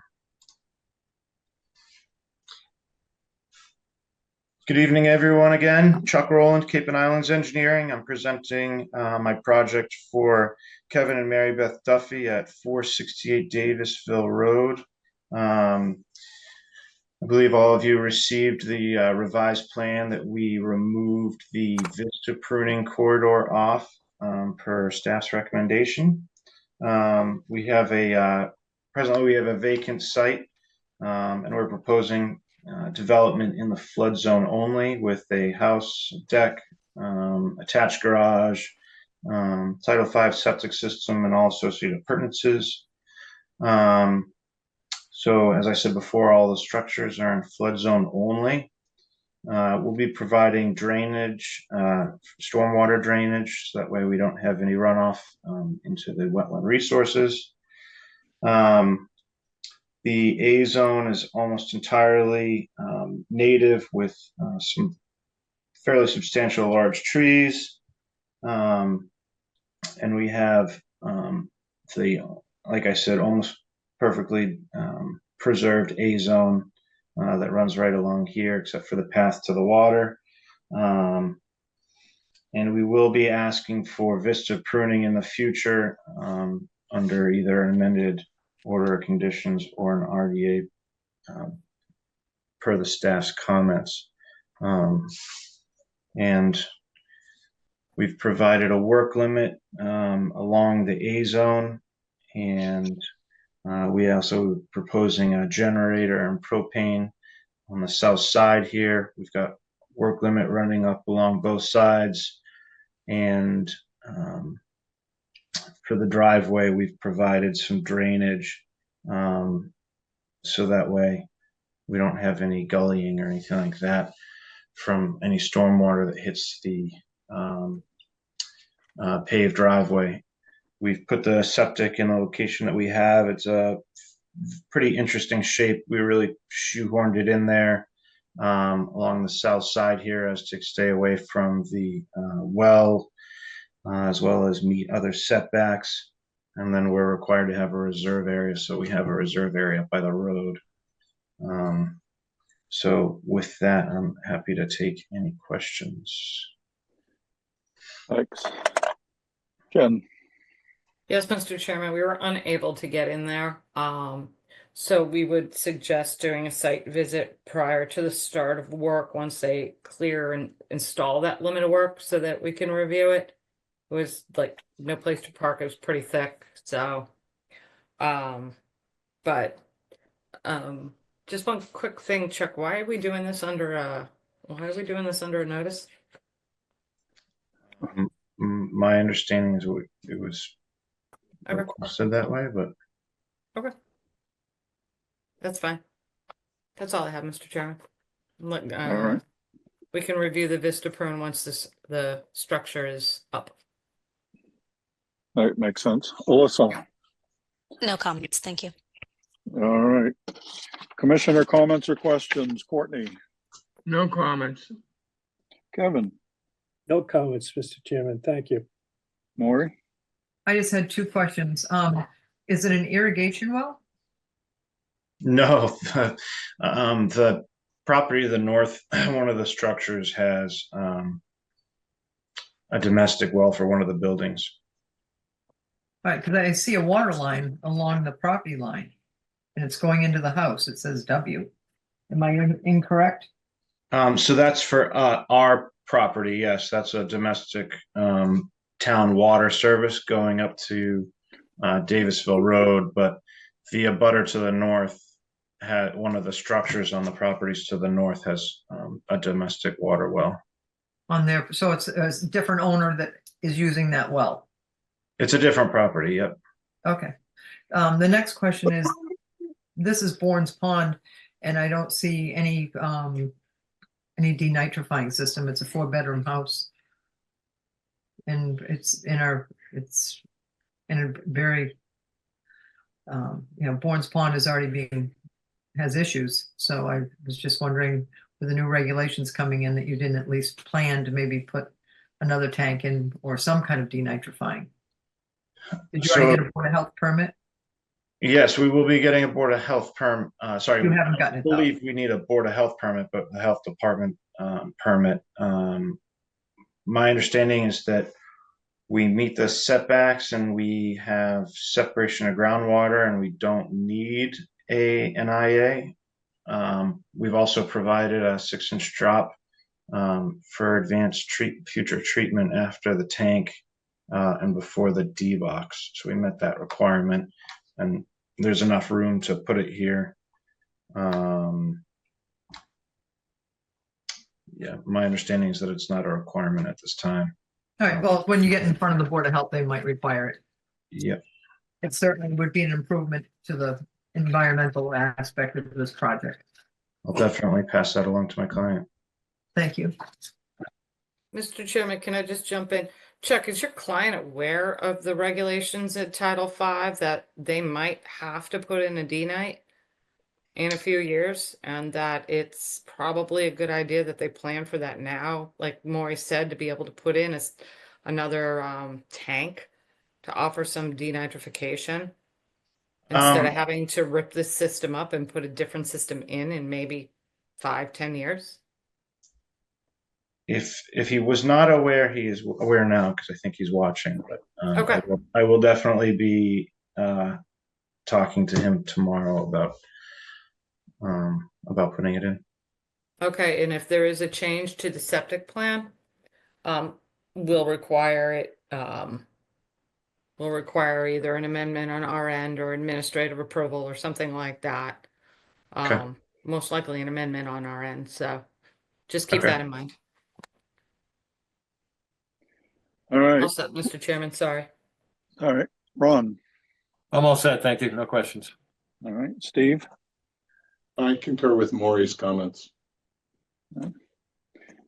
Good evening, everyone. Again, Chuck Rowland, Cape and Islands Engineering. I'm presenting my project for Kevin and Mary Beth Duffy at 468 Davisville Road. I believe all of you received the revised plan that we removed the vista pruning corridor off per staff's recommendation. We have presently we have a vacant site, and we're proposing development in the flood zone only with a house, deck, attached garage, Title V septic system, and all associated appurtenances. So as I said before, all the structures are in flood zone only. We'll be providing drainage, stormwater drainage, so that way we don't have any runoff into the wetland resources. The A zone is almost entirely native with some fairly substantial large trees. And we have like I said, almost perfectly preserved A zone that runs right along here, except for the path to the water. And we will be asking for vista pruning in the future under either an amended order of conditions or an RDA per the staff's comments. And we've provided a work limit along the A zone, and we also proposing a generator and propane on the south side here. We've got work limit running up along both sides, and for the driveway, we've provided some drainage so that way we don't have any gullying or anything like that from any stormwater that hits the paved driveway. We've put the septic in the location that we have. It's a pretty interesting shape. We really shoehorned it in there along the south side here as to stay away from the well, as well as meet other setbacks. And then we're required to have a reserve area, so we have a reserve area by the road. So with that, I'm happy to take any questions. Thanks. Jen. Yes, Mr. Chairman, we were unable to get in there. So we would suggest doing a site visit prior to the start of work once they clear and install that limit of work so that we can review it. It was like no place to park. It was pretty thick. So, just one quick thing, Chuck, why are we doing this under a notice? My understanding is it was requested that way, but Okay. That's fine. That's all I have, Mr. Chairman. All right. We can review the vista prune once the structure is up. That makes sense. Alyssa. No comments, thank you. All right. Commissioner comments or questions? Courtney. No comments. Kevin. No comments, Mr. Chairman. Thank you. Maury. I just had two questions. Is it an irrigation well? no, the property to the north, one of the structures has a domestic well for one of the buildings. Right, because I see a water line along the property line and it's going into the house. It says W. Am I incorrect? So that's for our property. Yes, that's a domestic town water service going up to Davisville Road, but the abutter to the north had one of the structures on the properties to the north has a domestic water well. On there, so it's a different owner that is using that well. It's a different property. Yep. Okay. The next question is, this is Bourne's Pond, and I don't see any denitrifying system. It's a 4-bedroom house. And it's in a very, Bourne's Pond is already has issues. So I was just wondering, with the new regulations coming in, that you didn't at least plan to maybe put another tank in or some kind of denitrifying. Did you already get a Board of Health permit? Yes, we will be getting a Board of Health permit. Sorry, You haven't gotten it, I believe we need a Board of Health permit, but the Health Department permit. My understanding is that we meet the setbacks and we have separation of groundwater and we don't need an IA. We've also provided a 6-inch drop for advanced future treatment after the tank and before the D box. So we met that requirement, and there's enough room to put it here. Yeah, my understanding is that it's not a requirement at this time. All right, well, when you get in front of the Board of Health, they might require it. Yep. It certainly would be an improvement to the environmental aspect of this project. I'll definitely pass that along to my client. Thank you. Mr. Chairman, can I just jump in? Chuck, is your client aware of the regulations at Title V that they might have to put in a D-night in a few years, and that it's probably a good idea that they plan for that now, like Maury said, to be able to put in another tank to offer some denitrification instead of having to rip this system up and put a different system in maybe 5-10 years? If he was not aware, he is aware now because I think he's watching. But Okay. I will definitely be talking to him tomorrow about putting it in. Okay, and if there is a change to the septic plan, we'll require it. We'll require either an amendment on our end or administrative approval or something like that. Okay. Most likely an amendment on our end. So just keep Okay. that in mind. All right, All set, Mr. Chairman. Sorry. all right, Ron, I'm all set. Thank you. No questions. all right, Steve, I concur with Maury's comments.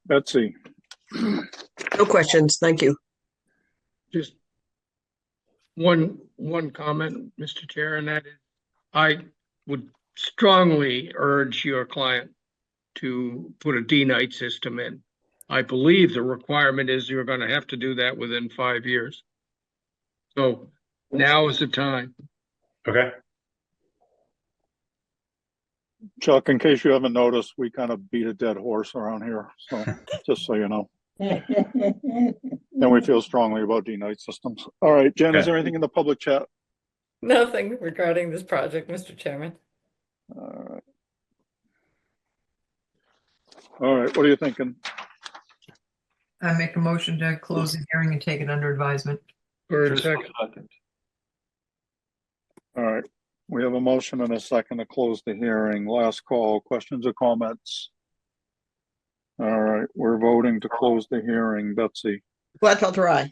Betsy, No questions, thank you. Just one comment, Mr. Chair, and that is, I would strongly urge your client to put a D-night system in. I believe the requirement is you're going to have to do that within 5 years. So now is the time. Okay. Chuck, in case you haven't noticed, we kind of beat a dead horse around here, so just so you know. And we feel strongly about D-night systems. All right, Jen, is Okay. there anything in the public chat? Nothing regarding this project, Mr. Chairman. All right. All right, what are you thinking? I make a motion to close the hearing and take it under advisement. For a Just second. a second. All right, we have a motion and a second to close the hearing. Last call, questions or comments? All right, we're voting to close the hearing. Betsy, Gladfelter, aye.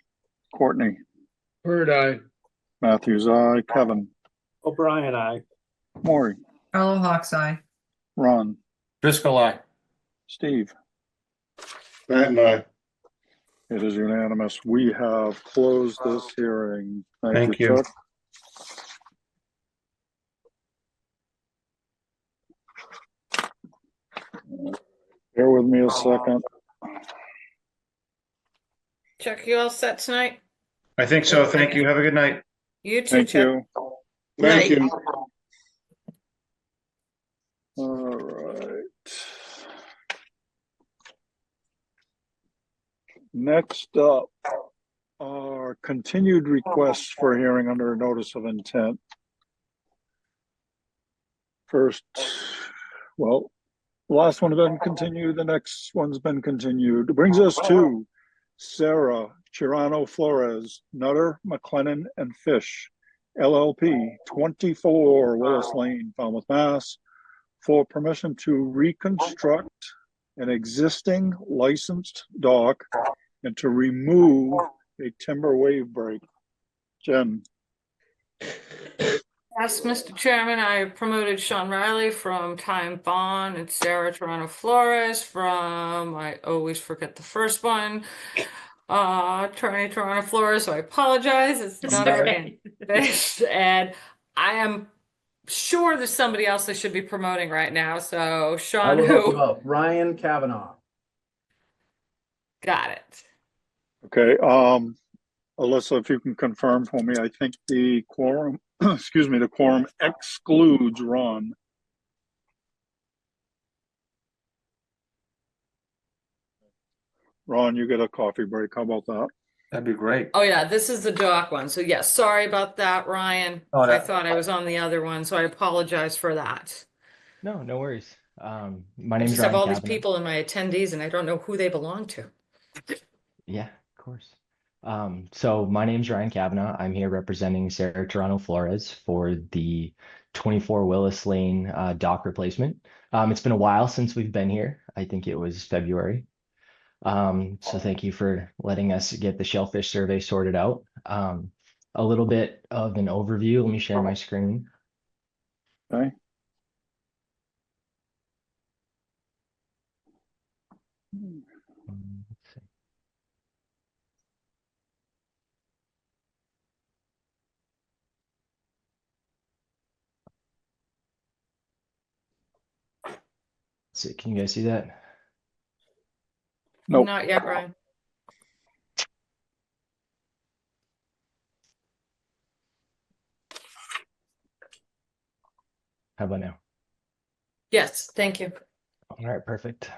Courtney, Bird eye. Matthews, aye. Kevin, O'Brien, aye. Maury, Carlo Hawks, aye. Ron, Driscoll, aye. Steve. Matt and I. It is unanimous. We have closed this hearing. Thank you. Chuck. Bear with me a second. Chuck, you all set tonight? I think so. Thank you. Have a good night. You too, Thank Chuck. you. Thank Night. you. All right. Next up are continued requests for hearing under a notice of intent. First, well, the last one's been continued, the next one's been continued. It brings us to Sarah Chirano Flores, Nutter, McLennan, and Fish, LLP, 24 Willis Lane, Falmouth, Mass, for permission to reconstruct an existing licensed dock and to remove a timber wave break. Jen. Yes, Mr. Chairman, I promoted Sean Riley from Time Bond and Sarah Toronto Flores from, I always forget the first one, Attorney Toronto Flores, so I apologize. It's Nutter and Fish, and I am sure there's somebody else I should be promoting right now, so I Sean, will help you who? out. Ryan Kavanaugh. Got it. Okay, Alyssa, if you can confirm for me, I think the quorum, excuse me, the quorum excludes Ron. Ron, you get a coffee break. How about that? That'd be great. Oh yeah, this is the dock one, so yes, sorry about that, Ryan. Oh, I no. thought I was on the other one, so I apologize for that. No, no worries. My I name's just have Ryan all these Kavanaugh. people in my attendees and I don't know who they belong to. Yeah, of course. So my name's Ryan Kavanaugh. I'm here representing Sarah Toronto Flores for the 24 Willis Lane dock replacement. It's been a while since we've been here. I think it was February. So thank you for letting us get the shellfish survey sorted out. A little bit of an overview. Let me share my screen. Okay. Let's see. So can you guys see that? Nope. Not yet, Ryan. How about now? Yes, thank you. All right, perfect.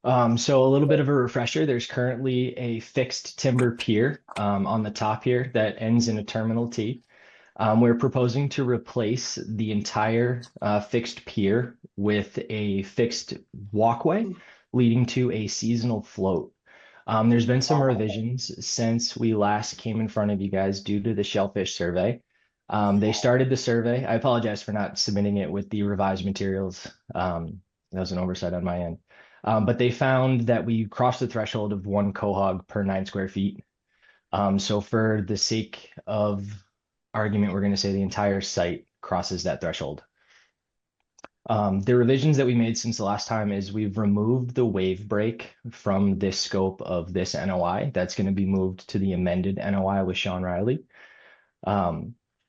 So a little bit of a refresher, there's currently a fixed timber pier on the top here that ends in a terminal T. We're proposing to replace the entire fixed pier with a fixed walkway leading to a seasonal float. There's been some revisions since we last came in front of you guys due to the shellfish survey. They started the survey. I apologize for not submitting it with the revised materials. That was an oversight on my end. But they found that we crossed the threshold of 1 cohog per 9 square feet. So for the sake of argument, we're going to say the entire site crosses that threshold. The revisions that we made since the last time is we've removed the wave break from this scope of this NOI. That's going to be moved to the amended NOI with Sean Riley.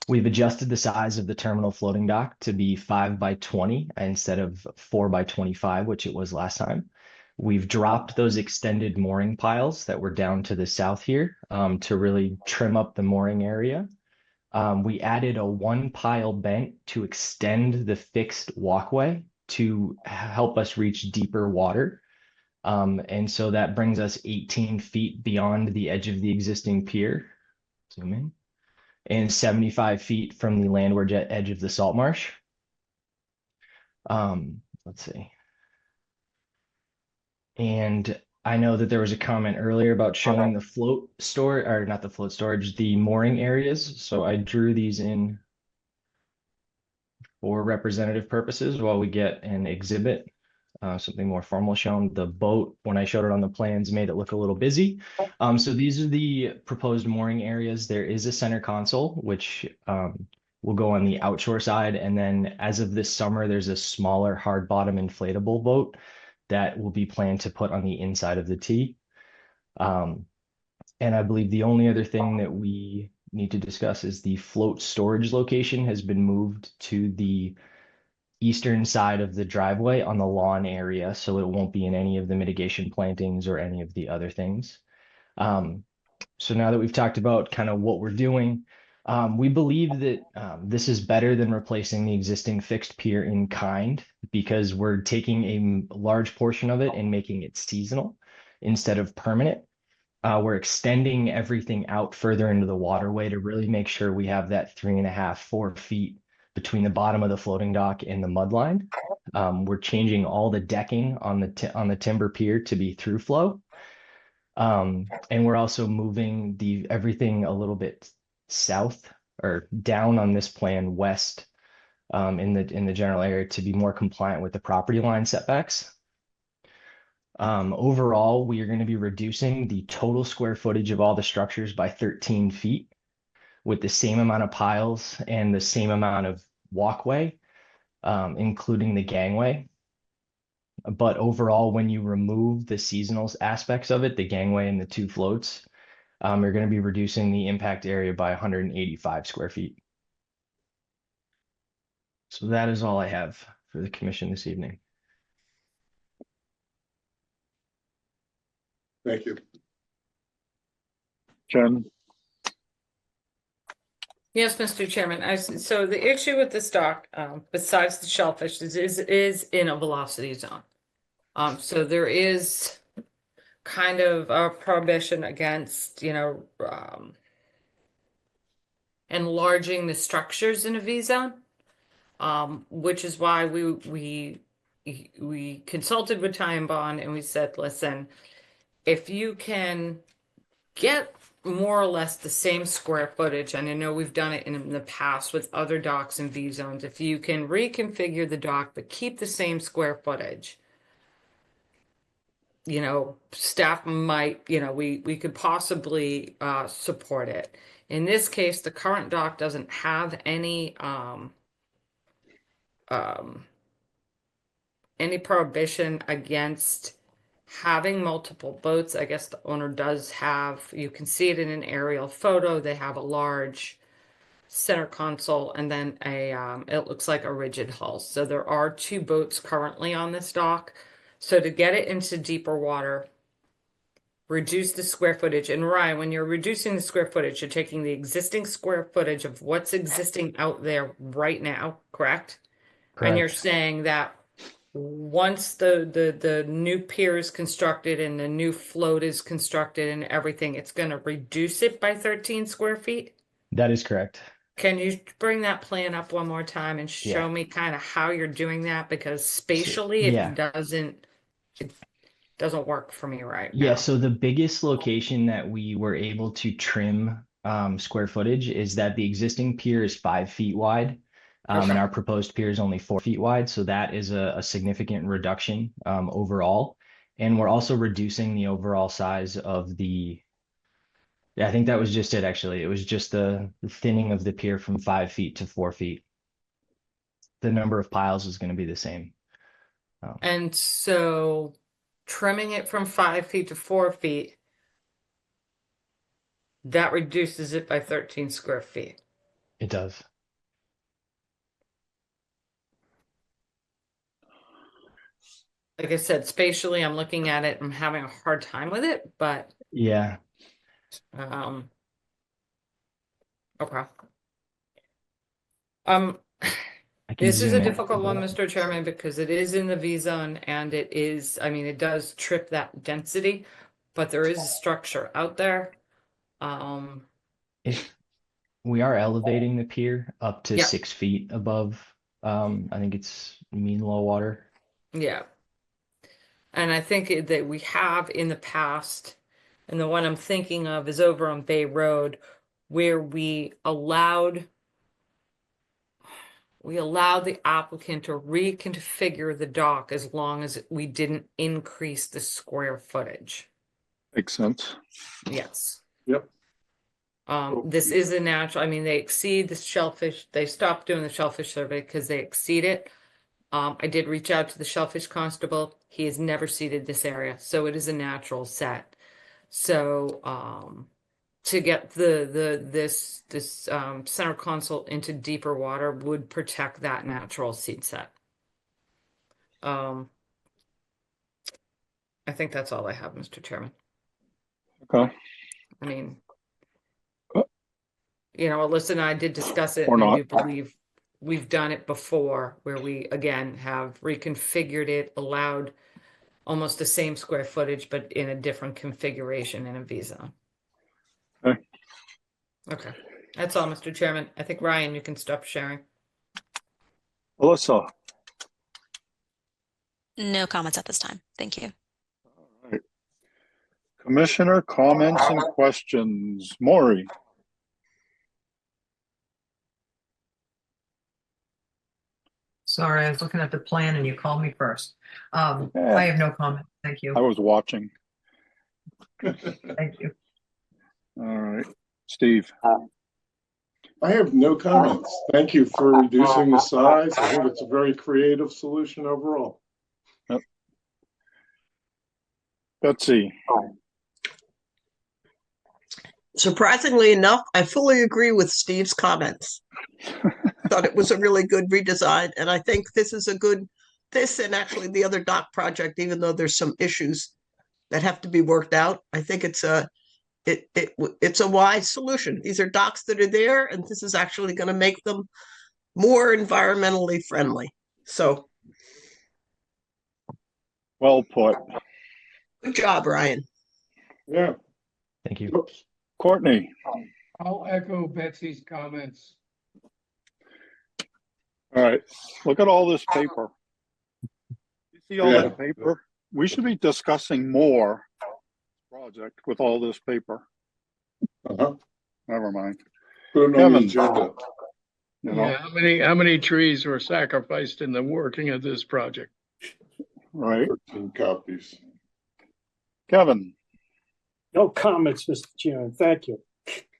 We've adjusted the size of the terminal floating dock to be 5 by 20 instead of 4 by 25, which it was last time. We've dropped those extended mooring piles that were down to the south here to really trim up the mooring area. We added a 1 pile bent to extend the fixed walkway to help us reach deeper water. And so that brings us 18 feet beyond the edge of the existing pier. Zoom in. And 75 feet from the landward edge of the salt marsh. Let's see. And I know that there was a comment earlier about showing the float storage, or not the float storage, the mooring areas. So I drew these in for representative purposes while we get an exhibit, something more formal shown. The boat, when I showed it on the plans, made it look a little busy. So these are the proposed mooring areas. There is a center console, which will go on the outshore side. And then as of this summer, there's a smaller hard bottom inflatable boat that will be planned to put on the inside of the T. And I believe the only other thing that we need to discuss is the float storage location has been moved to the eastern side of the driveway on the lawn area, so it won't be in any of the mitigation plantings or any of the other things. So now that we've talked about kind of what we're doing, we believe that this is better than replacing the existing fixed pier in kind because we're taking a large portion of it and making it seasonal. instead of permanent. We're extending everything out further into the waterway to really make sure we have that 3.5, 4 feet between the bottom of the floating dock and the mud line. We're changing all the decking on the timber pier to be through flow. And we're also moving everything a little bit south or down on this plan west in the general area to be more compliant with the property line setbacks. Overall, we are going to be reducing the total square footage of all the structures by 13 feet with the same amount of piles and the same amount of walkway, including the gangway. But overall, when you remove the seasonal aspects of it, the gangway and the 2 floats, you're going to be reducing the impact area by 185 square feet. So that is all I have for the commission this evening. Thank you. Jen? Yes, Mr. Chairman. So the issue with this dock, besides the shellfish, is in a velocity zone. So there is kind of a prohibition against, enlarging the structures in a V zone, which is why we consulted with Ty and Bond and we said, listen, if you can get more or less the same square footage, and I know we've done it in the past with other docks and V zones, if you can reconfigure the dock but keep the same square footage, staff might, we could possibly support it. In this case, the current dock doesn't have any prohibition against having multiple boats. I guess the owner does have, you can see it in an aerial photo, they have a large center console and then it looks like a rigid hull. So there are 2 boats currently on this dock. So to get it into deeper water, reduce the square footage. And Ryan, when you're reducing the square footage, you're taking the existing square footage of what's existing out there right now, correct? And you're saying that once the new pier is constructed and the new float is constructed and everything, it's going to reduce it by 13 square feet? That is correct. Can you bring that plan up one more time and show me kind of how you're doing that? Because spatially, it doesn't work for me right now. Yeah, so the biggest location that we were able to trim square footage is that the existing pier is 5 feet wide. And our proposed pier is only 4 feet wide. So that is a significant reduction overall. And we're also reducing the overall size of I think that was just it, actually. It was just the thinning of the pier from 5 feet to 4 feet. The number of piles is going to be the same. And so trimming it from 5 feet to 4 feet, that reduces it by 13 square feet. It does. Like I said, spatially, I'm looking at it, I'm having a hard time with it, but yeah. Okay. I can This is zoom a in. difficult one, Mr. Chairman, because it is in the V zone and it is, I mean, it does trip that density, but there is a structure out there. If we are elevating the pier up to Yeah. 6 feet above, I think it's mean low water. Yeah. And I think that we have in the past, and the one I'm thinking of is over on Bay Road, where we allowed the applicant to reconfigure the dock as long as we didn't increase the square footage. Makes sense. Yes. Yep. This is a natural, I mean, they exceed the shellfish, they stopped doing the shellfish survey because they exceed it. I did reach out to the shellfish constable. He has never seeded this area, so it is a natural set. So to get this center console into deeper water would protect that natural seed set. I think that's all I have, Mr. Chairman. Okay. I mean, Alyssa and I did discuss it, Or and I not. do believe we've done it before, where we again have reconfigured it, allowed almost the same square footage, but in a different configuration in a V zone. Okay. Okay, that's all, Mr. Chairman. I think Ryan, you can stop sharing. Alyssa. No comments at this time. Thank you. All right. Commissioner comments and questions. Maury. Sorry, I was looking at the plan and you called me first. I have no comment. Thank you. I was watching. Thank you. All right. Steve. I have no comments. Thank you for reducing the size. I think it's a very creative solution overall. Yep. Betsy. Surprisingly enough, I fully agree with Steve's comments. Thought it was a really good redesign, and I think this is a good, this and actually the other dock project, even though there's some issues that have to be worked out, I think it's a wise solution. These are docks that are there, and this is actually going to make them more environmentally friendly. So, Well put. good job, Ryan. Yeah. Thank you. Oops. Courtney. I'll echo Betsy's comments. All right. Look at all this paper. You see all Yeah. that paper? We should be discussing more project with all this paper. Uh-huh. Never mind. Put it on the Kevin. agenda. You know, Yeah, how many trees were sacrificed in the working of this project? right? 13 copies. Kevin. No comments, Mr. Chairman. Thank you.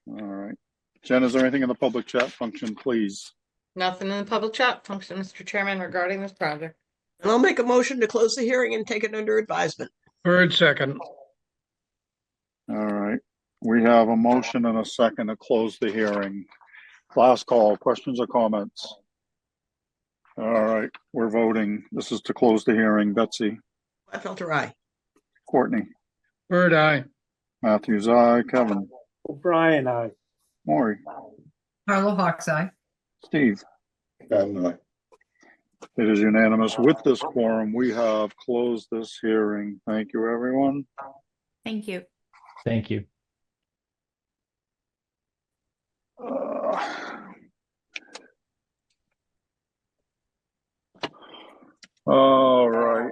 All right. Jen, is there anything in the public chat function, please? Nothing in the public chat function, Mr. Chairman, regarding this project. And I'll make a motion to close the hearing and take it under advisement. Bird second. All right. We have a motion and a second to close the hearing. Last call, questions or comments? All right, we're voting. This is to close the hearing. Betsy. Gladfelter, aye. Courtney. Bird eye. Matthews, aye. Kevin. O'Brien, aye. Maury. Harlow Hawks Eye. Steve. And It is unanimous. With this quorum, we have closed this hearing. Thank you, everyone. Thank you. Thank you. All right.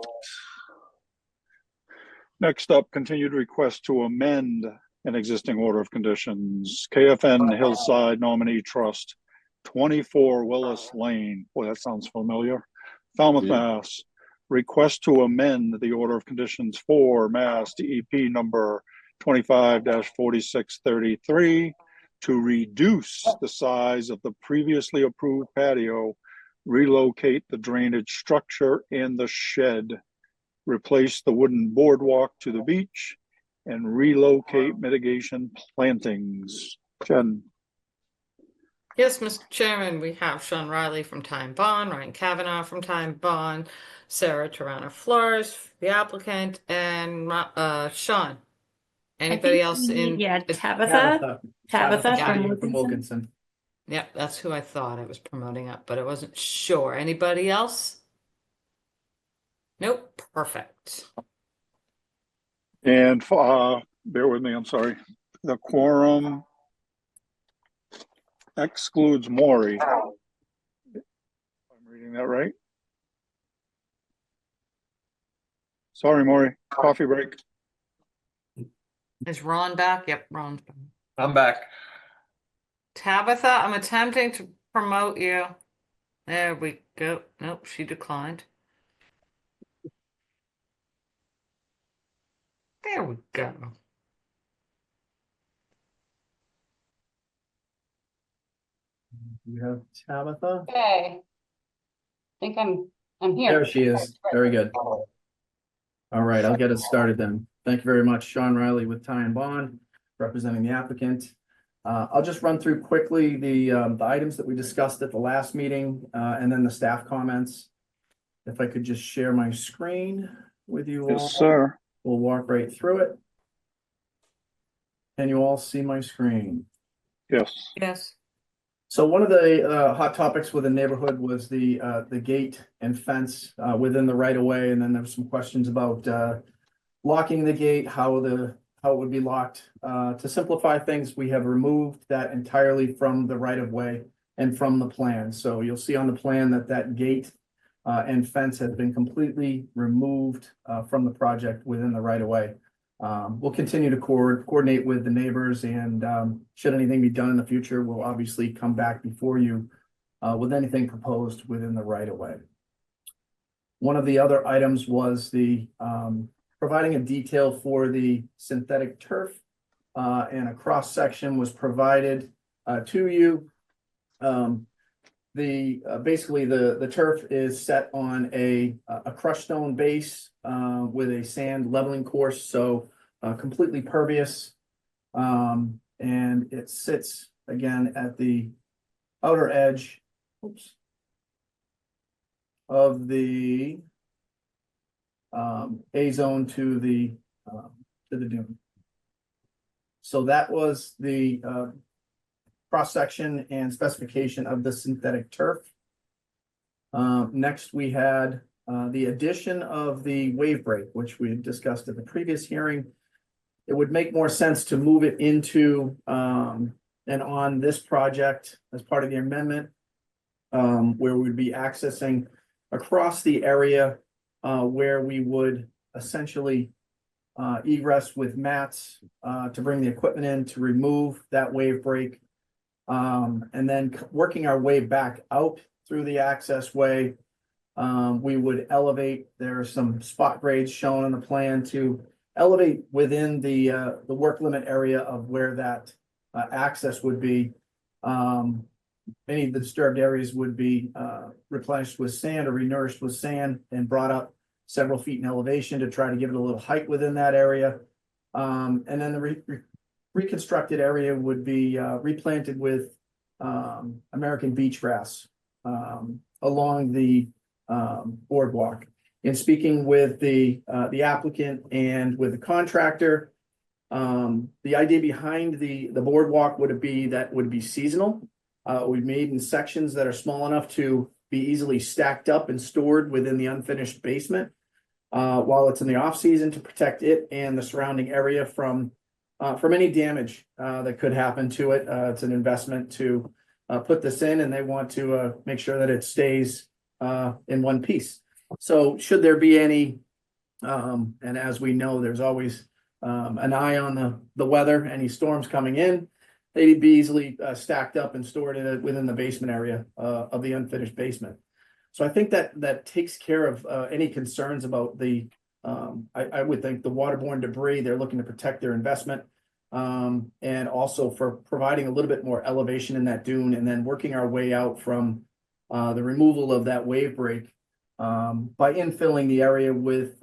Next up, continued request to amend an existing order of conditions. KFN Hillside Nominee Trust, 24 Willis Lane. Boy, that sounds familiar. Falmouth, Yeah. Mass. Request to amend the order of conditions for Mass DEP number 25-4633 to reduce the size of the previously approved patio, relocate the drainage structure and the shed, replace the wooden boardwalk to the beach, and relocate mitigation plantings. Jen. Yes, Mr. Chairman, we have Sean Riley from Time Bond, Ryan Kavanaugh from Time Bond, Sarah Tarana Flores, the applicant, and Sean. Anybody else in? Yeah, Tabitha from Wilkinson. Yep, that's who I thought I was promoting up, but I wasn't sure. Anybody else? Nope, perfect. And bear with me, I'm sorry. The quorum excludes Maury. I'm reading that right? Sorry, Maury. Coffee break. Is Ron back? Yep, Ron's back. I'm back. Tabitha, I'm attempting to promote you. There we go. Nope, she declined. There we go. You have Tabitha? Okay. I think I'm here. There she is. Very good. All right, I'll get us started then. Thank you very much. Sean Riley with Ty and Bond, representing the applicant. I'll just run through quickly the items that we discussed at the last meeting, and then the staff comments. If I could just share my screen with you all. Yes, sir. We'll walk right through it. Can you all see my screen? Yes. Yes. So one of the hot topics with the neighborhood was the gate and fence within the right of way, and then there were some questions about locking the gate, how it would be locked. To simplify things, we have removed that entirely from the right of way and from the plan. So you'll see on the plan that gate and fence has been completely removed from the project within the right of way. We'll continue to coordinate with the neighbors, and should anything be done in the future, we'll obviously come back before you with anything proposed within the right of way. One of the other items was the providing a detail for the synthetic turf, and a cross section was provided to you. Basically the turf is set on a crushed stone base with a sand leveling course, so completely pervious, and it sits again at the outer edge of the A zone to the dune. So that was the cross-section and specification of the synthetic turf. Next, we had the addition of the wave break, which we discussed at the previous hearing. It would make more sense to move it into and on this project as part of the amendment, where we'd be accessing across the area where we would essentially egress with mats to bring the equipment in to remove that wave break. And then working our way back out through the access way, we would elevate. There are some spot grades shown on the plan to elevate within the work limit area of where that access would be. Any of the disturbed areas would be replenished with sand or renourished with sand and brought up several feet in elevation to try to give it a little height within that area. And then the reconstructed area would be replanted with American beach grass along the boardwalk. In speaking with the applicant and with the contractor, the idea behind the boardwalk would be seasonal. We've made in sections that are small enough to be easily stacked up and stored within the unfinished basement while it's in the off season, to protect it and the surrounding area from any damage that could happen to it. It's an investment to put this in, and they want to make sure that it stays in one piece. So should there be any, and as we know, there's always an eye on the weather, any storms coming in, they'd be easily stacked up and stored within the basement area of the unfinished basement. So I think that takes care of any concerns about the, I would think, the waterborne debris. They're looking to protect their investment, and also for providing a little bit more elevation in that dune, and then working our way out from the removal of that wave break by infilling the area with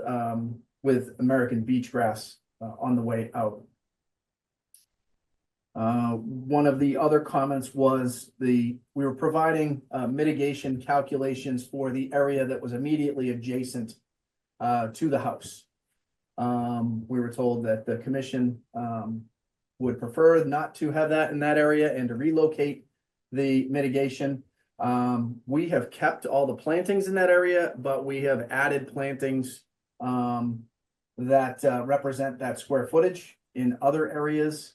American beach grass on the way out. One of the other comments was we were providing mitigation calculations for the area that was immediately adjacent to the house. We were told that the commission would prefer not to have that in that area and to relocate the mitigation. We have kept all the plantings in that area, but we have added plantings that represent that square footage in other areas,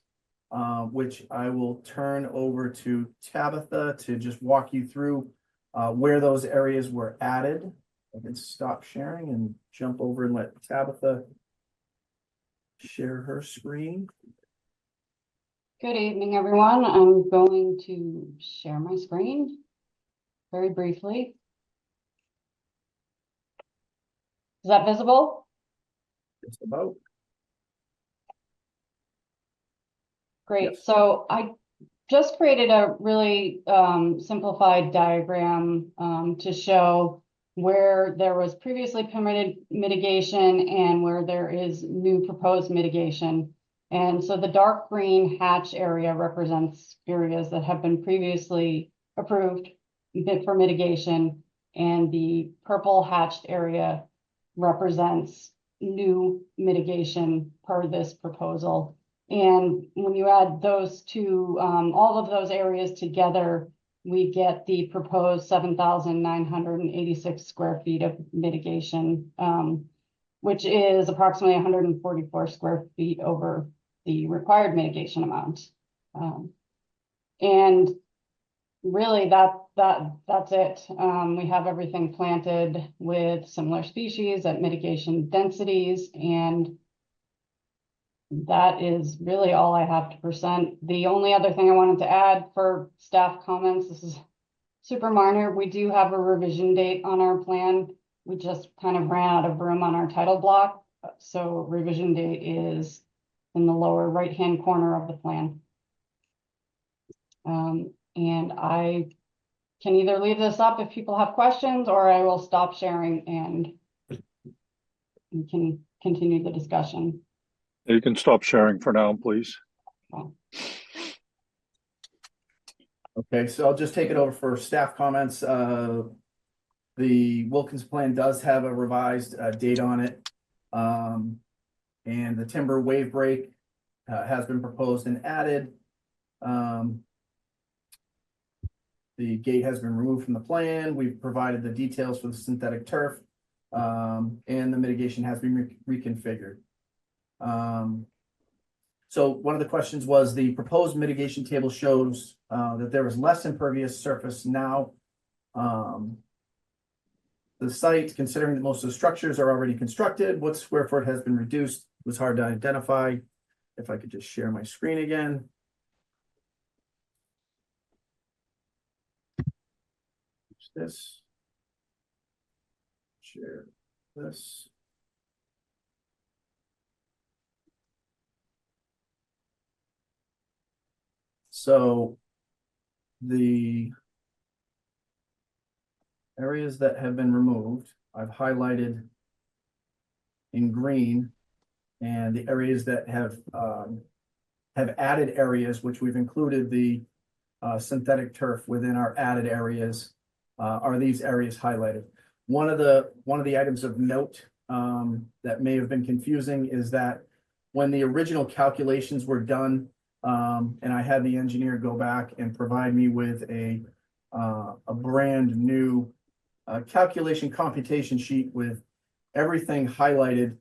which I will turn over to Tabitha to just walk you through where those areas were added. I can stop sharing and jump over and let Tabitha share her screen. Good evening, everyone. I'm going to share my screen very briefly. Is that visible? Just about. Great. So I just created a really simplified diagram to show where there was previously permitted mitigation and where there is new proposed mitigation. And so the dark green hatch area represents areas that have been previously approved for mitigation, and the purple hatched area represents new mitigation per this proposal. And when you add those two, all of those areas together, we get the proposed 7,986 square feet of mitigation, which is approximately 144 square feet over the required mitigation amount. And really that's it. We have everything planted with similar species at mitigation densities, and that is really all I have to present. The only other thing I wanted to add for staff comments, this is super minor. We do have a revision date on our plan. We just kind of ran out of room on our title block. So revision date is in the lower right-hand corner of the plan. And I can either leave this up if people have questions, or I will stop sharing and we can continue the discussion. You can stop sharing for now, please. Okay, so I'll just take it over for staff comments. The Wilkins plan does have a revised date on it. And the timber wave break has been proposed and added. The gate has been removed from the plan. We've provided the details for the synthetic turf. And the mitigation has been reconfigured. So one of the questions was the proposed mitigation table shows that there is less impervious surface now. The site, considering that most of the structures are already constructed, what square foot has been reduced was hard to identify. If I could just share my screen again. This. Share this. So the areas that have been removed, I've highlighted in green, and the areas that have added areas, which we've included the synthetic turf within our added areas, are these areas highlighted. One of the items of note that may have been confusing is that when the original calculations were done, and I had the engineer go back and provide me with a brand new calculation computation sheet with everything highlighted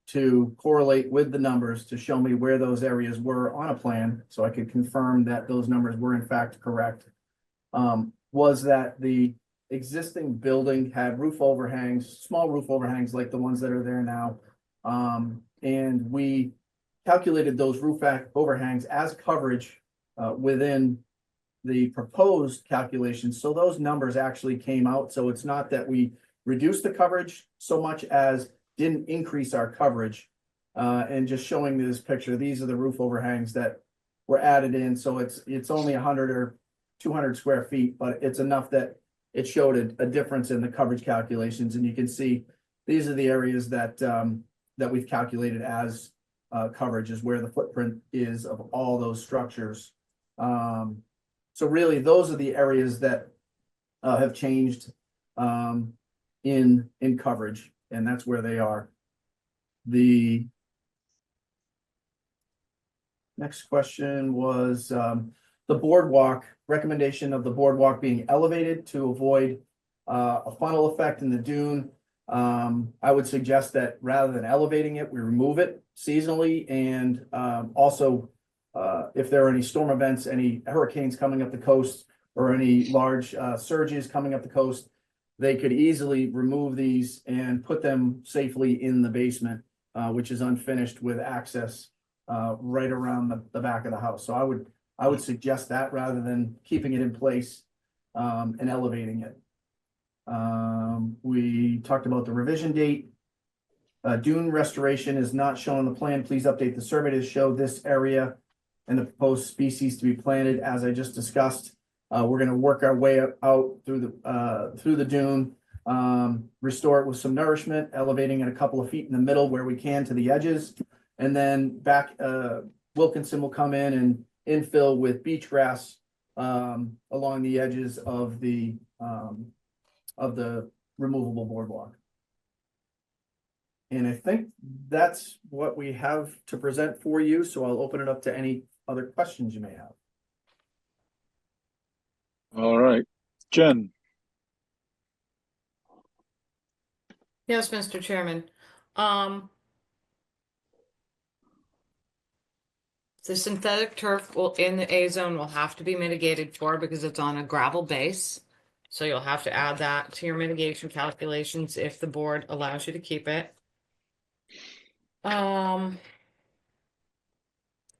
to correlate with the numbers to show me where those areas were on a plan, so I could confirm that those numbers were in fact correct. Was that the existing building had roof overhangs, small roof overhangs like the ones that are there now, and we calculated those roof overhangs as coverage within the proposed calculations. So those numbers actually came out. So it's not that we reduced the coverage so much as didn't increase our coverage. And just showing this picture, these are the roof overhangs that were added in. So it's only 100 or 200 square feet, but it's enough that it showed a difference in the coverage calculations. And you can see these are the areas that that we've calculated as coverage, is where the footprint is of all those structures. So really, those are the areas that have changed in coverage, and that's where they are. The next question was the boardwalk, recommendation of the boardwalk being elevated to avoid a funnel effect in the dune. I would suggest that rather than elevating it, we remove it seasonally, and also if there are any storm events, any hurricanes coming up the coast, or any large surges coming up the coast, they could easily remove these and put them safely in the basement, which is unfinished with access right around the back of the house. So I would suggest that rather than keeping it in place and elevating it. We talked about the revision date. Dune restoration is not shown on the plan. Please update the survey to show this area and the proposed species to be planted, as I just discussed. We're going to work our way out through the dune, restore it with some nourishment, elevating it a couple of feet in the middle where we can to the edges, and then back. Wilkinson will come in and infill with beach grass along the edges of the removable boardwalk. And I think that's what we have to present for you. So I'll open it up to any other questions you may have. All right, Jen. Yes, Mr. Chairman. The synthetic turf will in the A zone will have to be mitigated for because it's on a gravel base. So you'll have to add that to your mitigation calculations if the board allows you to keep it.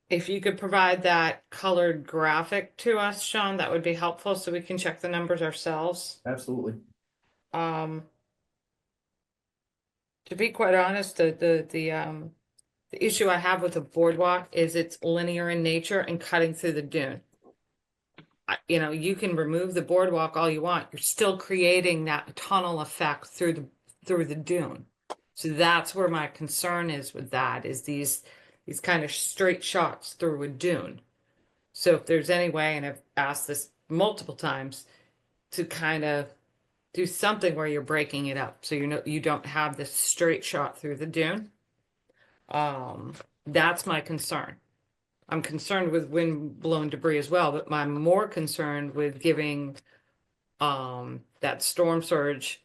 If you could provide that colored graphic to us, Sean, that would be helpful so we can check the numbers ourselves. Absolutely. To be quite honest, the issue I have with the boardwalk is it's linear in nature and cutting through the dune. You know, you can remove the boardwalk all you want. You're still creating that tunnel effect through the dune. So that's where my concern is with that, is these kind of straight shots through a dune. So if there's any way, and I've asked this multiple times, to kind of do something where you're breaking it up, so you don't have this straight shot through the dune. That's my concern. I'm concerned with wind blown debris as well, but I'm more concerned with giving that storm surge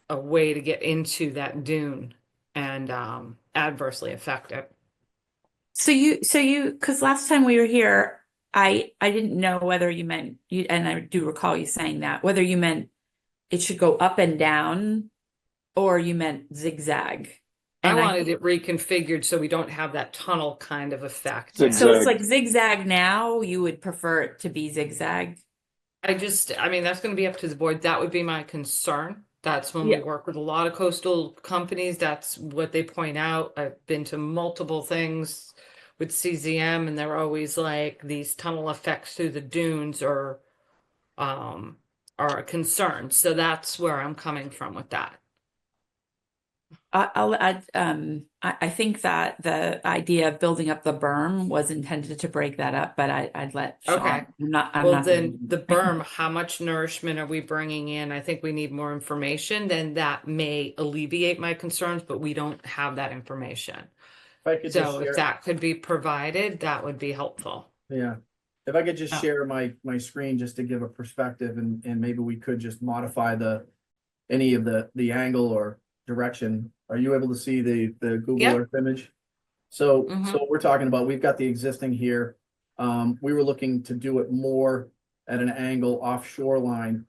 a way to get into that dune and adversely affect it. Because last time we were here, I didn't know whether you meant you, and I do recall you saying that, whether you meant it should go up and down or you meant zigzag. I And wanted it reconfigured so we don't have that tunnel kind of effect. So it's like zigzag now, you would prefer it to be zigzag? I mean, that's going to be up to the board. That would be my concern. That's when we work with a lot of coastal companies. That's what they point out. I've been to multiple things with CZM, and they're always like these tunnel effects through the dunes are a concern. So that's where I'm coming from with that. I'll add, I think that the idea of building up the berm was intended to break that up, but I'd let Sean. Okay. I'm Well, not then the berm, how much nourishment are we bringing in? I think we need more information. Then that may alleviate my concerns, but we don't have that information. If I could just So share, if that could be provided, that would be helpful. yeah, if I could just Oh. share my screen just to give a perspective, and maybe we could just modify any of the angle or direction. Are you able to see the Google Yep. Earth image? So Mhm. so we're talking about, we've got the existing here. We were looking to do it more at an angle off shoreline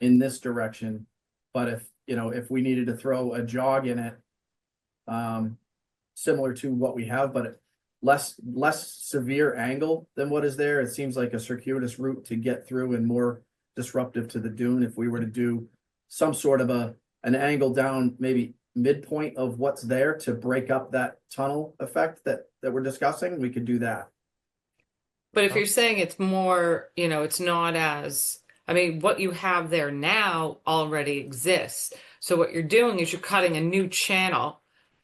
in this direction. But if we needed to throw a jog in it, similar to what we have, but less severe angle than what is there, it seems like a circuitous route to get through and more disruptive to the dune. If we were to do some sort of an angle down, maybe midpoint of what's there to break up that tunnel effect that we're discussing, we could do that. But if you're saying it's more, it's not as, I mean, what you have there now already exists. So what you're doing is you're cutting a new channel,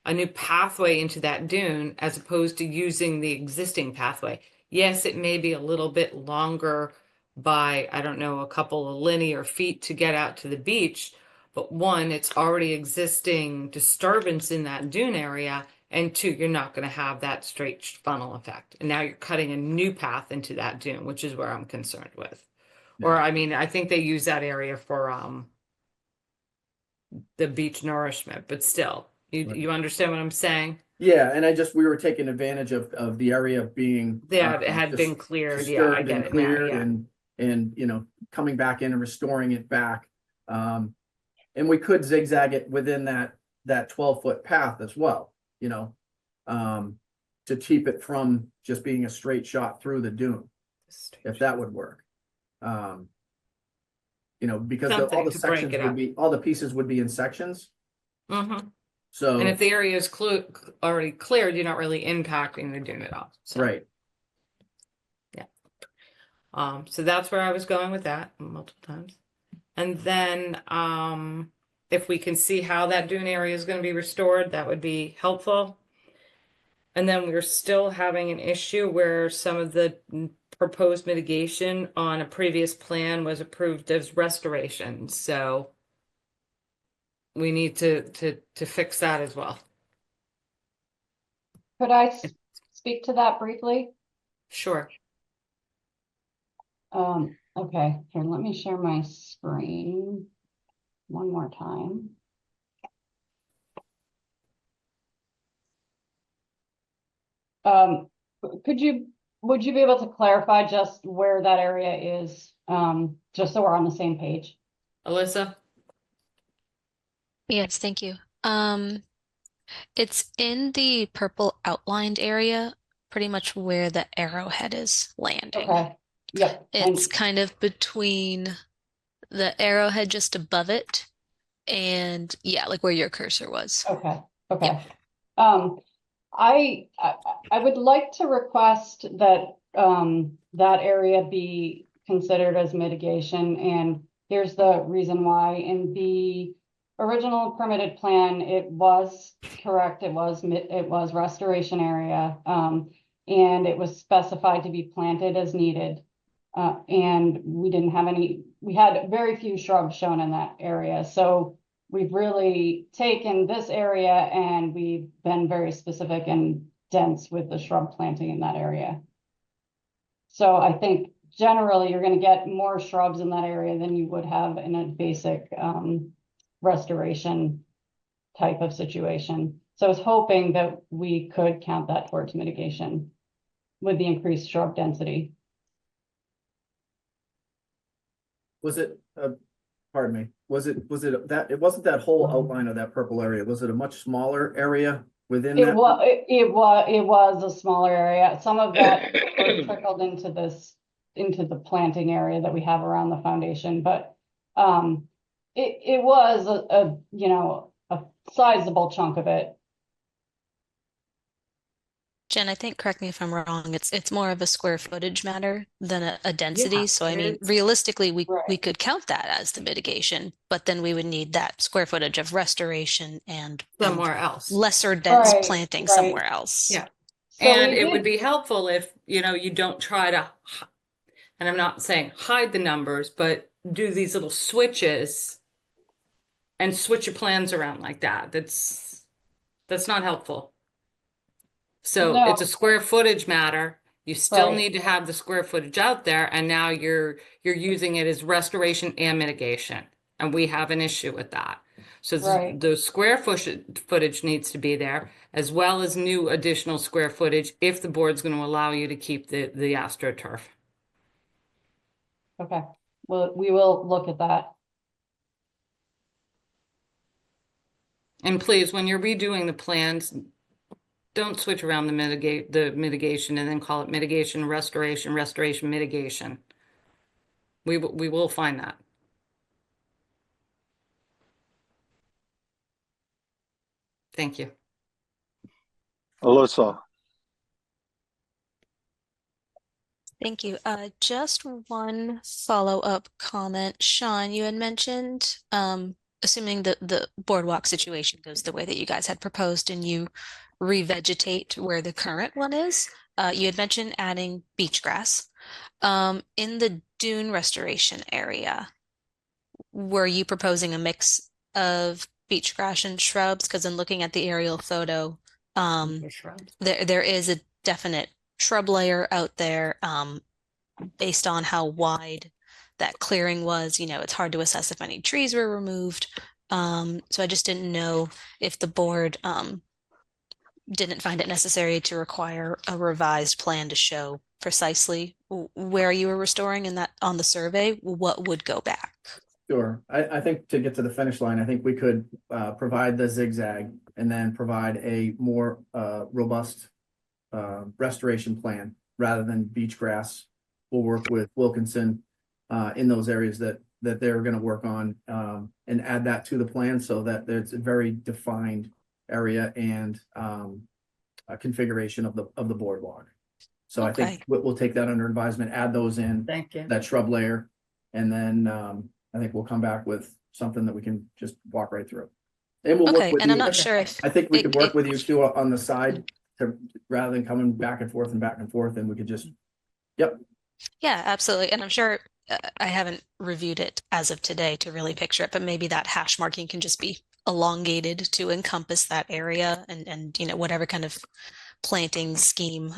a new pathway into that dune, as opposed to using the existing pathway. Yes, it may be a little bit longer by, I don't know, a couple of linear feet to get out to the beach. But one, it's already existing disturbance in that dune area. And two, you're not going to have that straight funnel effect. And now you're cutting a new path into that dune, which is where I'm concerned with. Yeah. Or, I mean, I think they use that area for the beach nourishment, but still, you understand what I'm saying? Yeah, and we were taking advantage of the area being Yeah, it had been cleared. Yeah, I disturbed get and it now. cleared Yeah. and coming back in and restoring it back. And we could zigzag it within that 12-foot path as well, to keep it from just being a straight shot through the dune, if that would work. Because all the sections would be, all the pieces would be in sections. Mm-hmm. So, and if the area is already cleared, you're not really impacting the dune at all. So. Right. Yeah. So that's where I was going with that multiple times. And then if we can see how that dune area is going to be restored, that would be helpful. And then we're still having an issue where some of the proposed mitigation on a previous plan was approved as restoration. So we need to fix that as well. Could I speak to that briefly? Sure. Okay, here, let me share my screen one more time. Would you be able to clarify just where that area is? Just so we're on the same page. Alyssa? Yes, thank you. It's in the purple outlined area, pretty much where the arrowhead is landing. Okay, yep. It's kind of between the arrowhead just above it and yeah, like where your cursor was. Okay, okay. I would like to request that that area be considered as mitigation, and here's the reason why. In the original permitted plan, it was correct. It was restoration area, and it was specified to be planted as needed. And we didn't have any. We had very few shrubs shown in that area, so we've really taken this area and we've been very specific and dense with the shrub planting in that area. So I think generally you're going to get more shrubs in that area than you would have in a basic restoration type of situation. So I was hoping that we could count that towards mitigation with the increased shrub density. Was it, pardon me, was it that, it wasn't that whole outline of that purple area, was it a much smaller area within that? It was a smaller area. Some of that was trickled into the planting area that we have around the foundation, but it was a you know, a sizable chunk of it. Jen, I think, correct me if I'm wrong, it's more of a square footage matter than a density. Yeah, So I it mean, is. realistically, we Right. could count that as the mitigation, but then we would need that square footage of restoration and Somewhere else. lesser dense Right, planting right. somewhere else. Yeah. So And we it would did- be helpful if, you know, you don't try to, and I'm not saying hide the numbers, but do these little switches and switch your plans around like that. That's not helpful. So No. it's a square footage matter. You still Right. need to have the square footage out there, and now you're using it as restoration and mitigation, and we have an issue with that. So Right. the square footage needs to be there, as well as new additional square footage if the board's going to allow you to keep the AstroTurf. Okay, well, we will look at that. And please, when you're redoing the plans, don't switch around the mitigation and then call it mitigation, restoration, mitigation. We will find that. Thank you. Alyssa, Thank you. Just one follow-up comment. Sean, you had mentioned, assuming that the boardwalk situation goes the way that you guys had proposed and you revegetate where the current one is, you had mentioned adding beach grass. In the dune restoration area, were you proposing a mix of beach grass and shrubs? Because in looking at the aerial photo, there is a definite shrub layer out there, based on how wide that clearing was. You know, it's hard to assess if any trees were removed. So I just didn't know if the board didn't find it necessary to require a revised plan to show precisely where you were restoring, and that on the survey, what would go back. Sure. I think to get to the finish line, I think we could provide the zigzag and then provide a more robust restoration plan rather than beach grass. We'll work with Wilkinson in those areas that they're going to work on and add that to the plan so that there's a very defined area and a configuration of the boardwalk. So I think we'll take that under advisement, add those in. Thank you. That shrub layer, and then I think we'll come back with something that we can just walk right through. And we'll work with and you. I'm not sure if I think we could work with you too on the side to rather than coming back and forth, and we could just, yep. Yeah, absolutely. And I'm sure I haven't reviewed it as of today to really picture it, but maybe that hash marking can just be elongated to encompass that area, and you know, whatever kind of planting scheme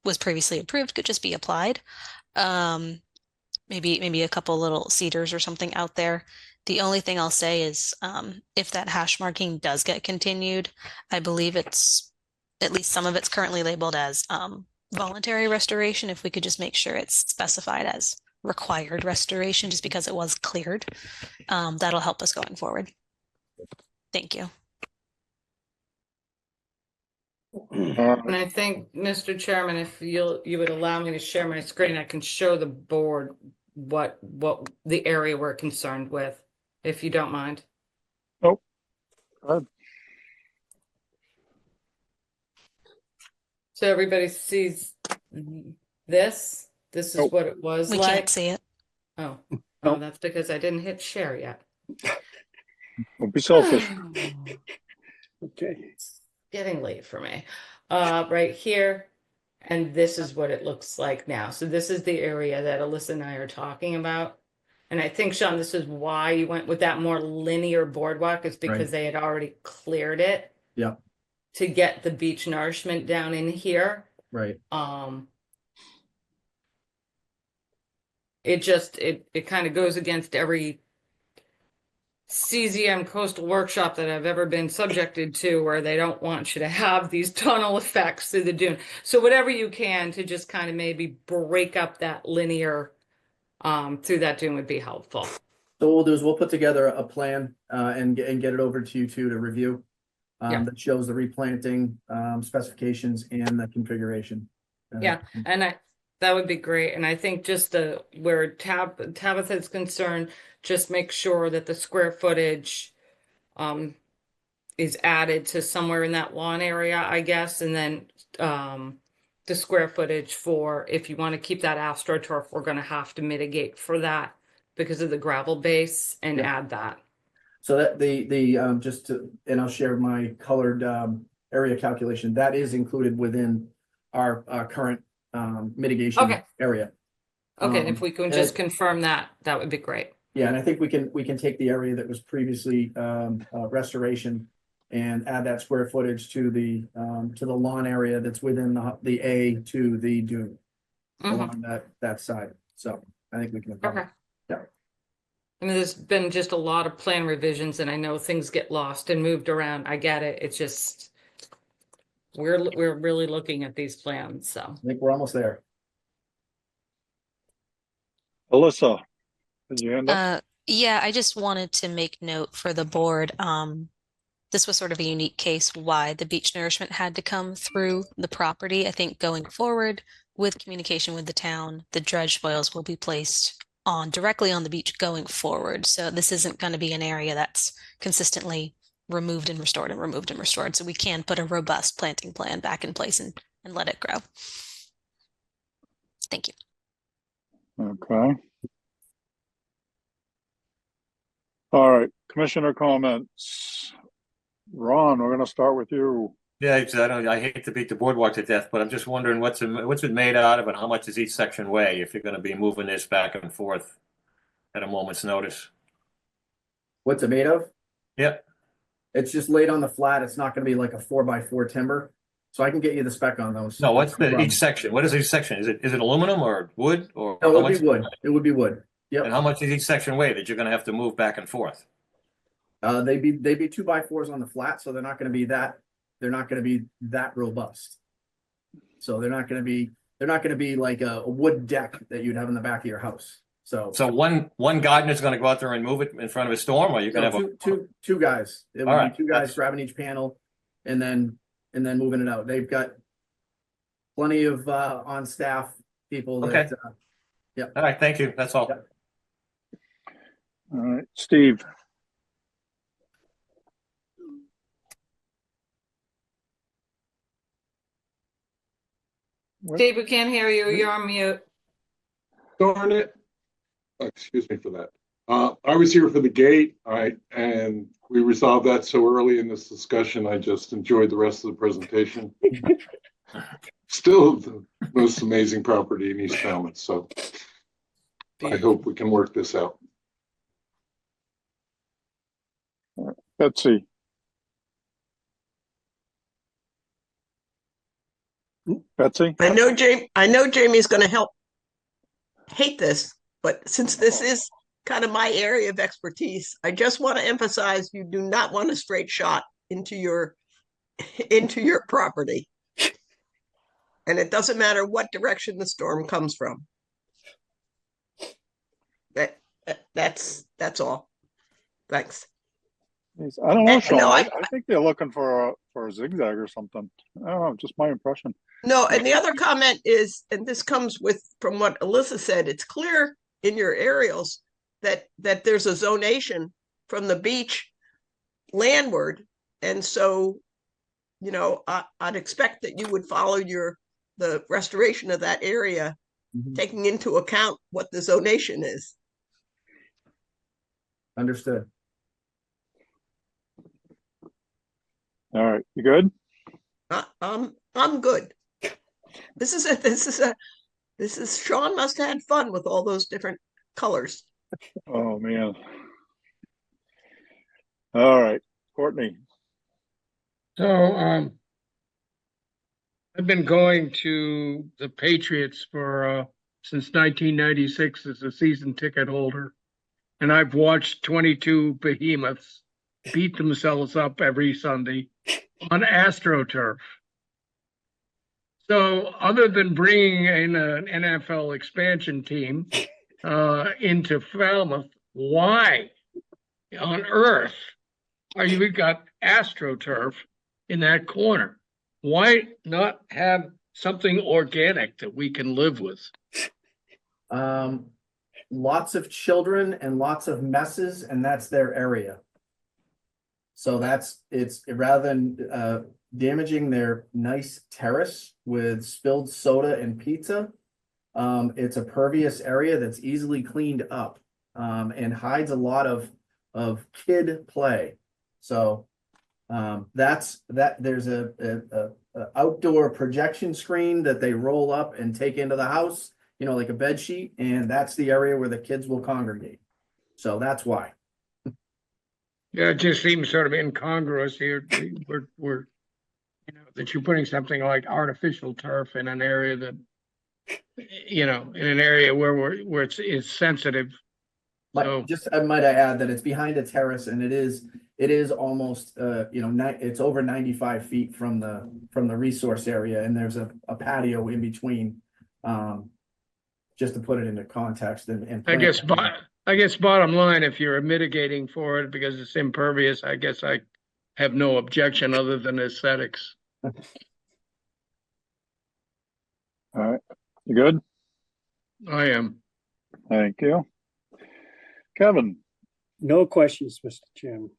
was previously approved could just be applied. maybe a couple little cedars or something out there. The only thing I'll say is if that hash marking does get continued, I believe it's at least some of it's currently labeled as voluntary restoration. If we could just make sure it's specified as required restoration, just because it was cleared, that'll help us going forward. Thank you. And I think, Mr. Chairman, if you would allow me to share my screen, I can show the board what the area we're concerned with, if you don't mind. Oh, go ahead. So everybody sees this. This is Nope. what it was We like. can't see it. Oh, Nope. that's because I didn't hit share yet. Don't be selfish. Okay. It's getting late for me. Right here, and this is what it looks like now. So this is the area that Alyssa and I are talking about. And I think, Sean, this is why you went with that more linear boardwalk, is because Right. they had already cleared it Yeah, to get the beach nourishment down in here. right. It kind of goes against every CZM coastal workshop that I've ever been subjected to, where they don't want you to have these tunnel effects through the dune. So whatever you can to just kind of maybe break up that linear through that dune would be helpful. So what we'll do is we'll put together a plan and get it over to you two to review. Yeah. That shows the replanting specifications and the configuration. Yeah, and that would be great. And I think just where Tabitha is concerned, just make sure that the square footage is added to somewhere in that lawn area, I guess, and then the square footage for, if you want to keep that astroturf, we're going to have to mitigate for that because of the gravel base and Yeah. add that. So that and I'll share my colored area calculation. That is included within our current mitigation Okay. area. Okay, if we can and just I- confirm that, that would be great. Yeah, and I think we can take the area that was previously restoration and add that square footage to the lawn area that's within the A to the dune along that side. So I think we can. Okay. Yeah. I mean, there's been just a lot of plan revisions, and I know things get lost and moved around. I get it. It's just we're really looking at these plans, so. I think we're almost there. Alyssa, did you hand up? Yeah, I just wanted to make note for the board. This was sort of a unique case why the beach nourishment had to come through the property. I think going forward with communication with the town, the dredge spoils will be placed directly on the beach going forward. So this isn't going to be an area that's consistently removed and restored and removed and restored. So we can put a robust planting plan back in place and let it grow. Thank you. Okay. All right, commissioner comments. Ron, we're going to start with you. Yeah, I hate to beat the boardwalk to death, but I'm just wondering what's it made out of and how much does each section weigh if you're going to be moving this back and forth at a moment's notice? What's it made of? Yeah. It's just laid on the flat. It's not going to be like a 4x4 timber. So I can get you the spec on those. No, what's each section? What is each section? Is it aluminum or wood or? No, how it would much- be wood. It would be wood. Yep. And how much does each section weigh that you're going to have to move back and forth? They'd be 2x4s on the flat, so they're not going to be that robust. So they're not going to be like a wood deck that you'd have in the back of your house. So one gardener's going to go out there and move it in front of a storm, or you're going to have two guys. It would All be right. two guys grabbing each panel and then moving it out. They've got plenty of on staff people that Okay. yeah. All right, thank you. That's all. Yeah. All right, Steve. Steve, we can't hear you. You're on mute. Darn it. Excuse me for that. I was here for the gate, and we resolved that so early in this discussion. I just enjoyed the rest of the presentation. Still the most amazing property in East Falmouth, so I hope we can work this out. Betsy. Betsy? I know Jamie's going to hate this, But since this is kind of my area of expertise, I just want to emphasize you do not want a straight shot into your property. And it doesn't matter what direction the storm comes from. That's all. Thanks. I don't know, Sean. No, I think they're looking for a zigzag or something. I don't know, just my impression. No, and the other comment is, and this comes from what Alyssa said, it's clear in your aerials that there's a zonation from the beach landward. And so, I'd expect that you would follow the restoration of that area, taking into account what the zonation is. Understood. All right, you good? I'm good. This is Sean must have had fun with all those different colors. Oh man. All right, Courtney. So, I've been going to the Patriots for since 1996 as a season ticket holder, and I've watched 22 behemoths beat themselves up every Sunday on AstroTurf. So, other than bringing in an NFL expansion team into Falmouth, why on earth are you got AstroTurf in that corner? Why not have something organic that we can live with? Lots of children and lots of messes, and that's their area. So it's rather than damaging their nice terrace with spilled soda and pizza, it's a pervious area that's easily cleaned up and hides a lot of kid play. So there's a outdoor projection screen that they roll up and take into the house, like a bed sheet, and that's the area where the kids will congregate. So that's why. Yeah, it just seems sort of incongruous here. We're that you're putting something like artificial turf in an area that, in an area where it's sensitive. So I might add that it's behind a terrace, and it is almost it's over 95 feet from the resource area, and there's a patio in between, just to put it into context. And I guess bottom line, if you're mitigating for it because it's impervious, I guess I have no objection other than aesthetics. All right, you good? I am. Thank you. Kevin. No questions, Mr. Chairman.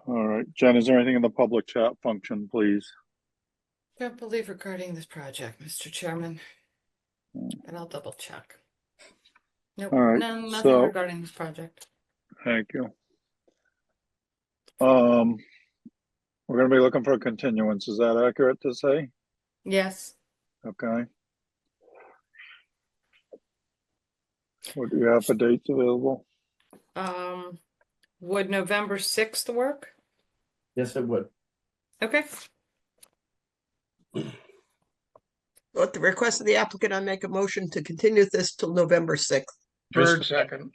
All right, Jen, is there anything in the public chat function, please? Don't believe regarding this project, Mr. Chairman. And I'll double check. Nope, All right, nothing regarding this project. Thank you. We're going to be looking for a continuance. Is that accurate to say? Yes. Okay. What do you have for dates available? Would November 6th work? Yes, it would. Okay. At the request of the applicant, I make a motion to continue this till November 6th. Bird second.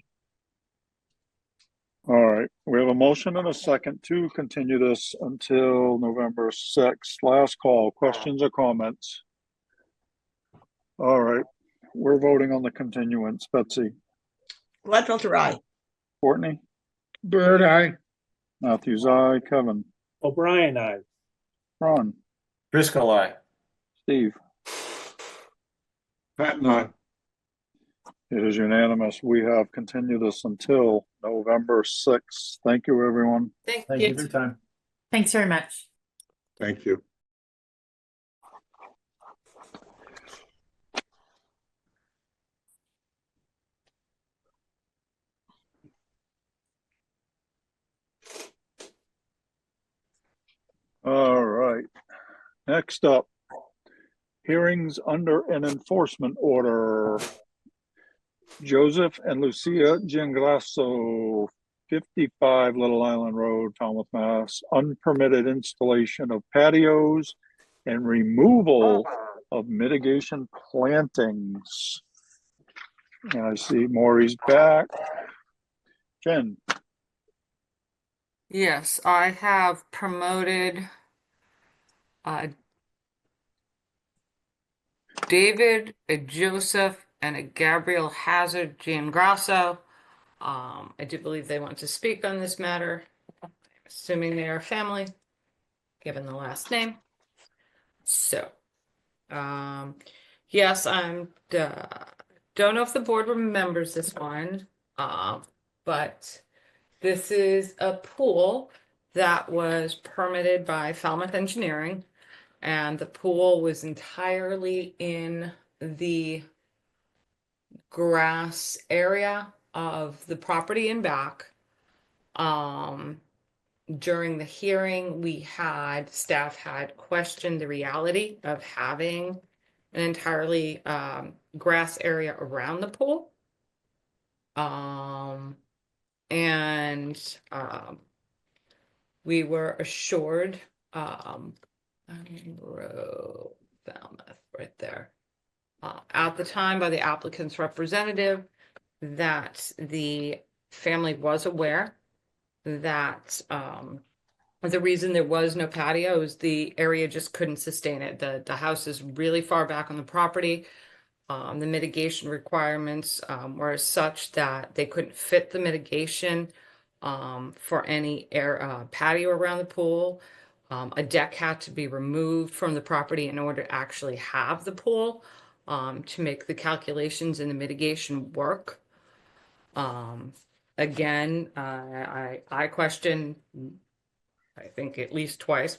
All right, we have a motion and a second to continue this until November 6th. Last call, questions or comments? All right, we're voting on the continuance. Betsy? Gladfelter, aye. Courtney? Bird, aye. Matthews, aye. Kevin? O'Brien, aye. Ron? Driscoll, aye. Steve? Pat, not. It is unanimous. We have continued this until November 6th. Thank you, everyone. Thank Thank you for your time. Thanks very much. Thank you. All right. Next up, hearings under an enforcement order. Joseph and Lucia Giangrasso, 55 Little Island Road, Falmouth, Mass. Unpermitted installation of patios and removal of mitigation plantings. And I see Maury's back. Jen, Yes, I have promoted David, a Joseph, and a Gabriel Hazard Giangrasso. I do believe they want to speak on this matter, assuming they are family, given the last name. So, yes, don't know if the board remembers this one, but this is a pool that was permitted by Falmouth Engineering, and the pool was entirely in the grass area of the property in back. During the hearing, staff had questioned the reality of having an entirely grass area around the pool. We were assured, I wrote Falmouth right there, at the time by the applicant's representative, that the family was aware that the reason there was no patio is the area just couldn't sustain it. The house is really far back on the property. The mitigation requirements were such that they couldn't fit the mitigation for any air patio around the pool. A deck had to be removed from the property in order to actually have the pool to make the calculations and the mitigation work. Again, I questioned, I think at least twice,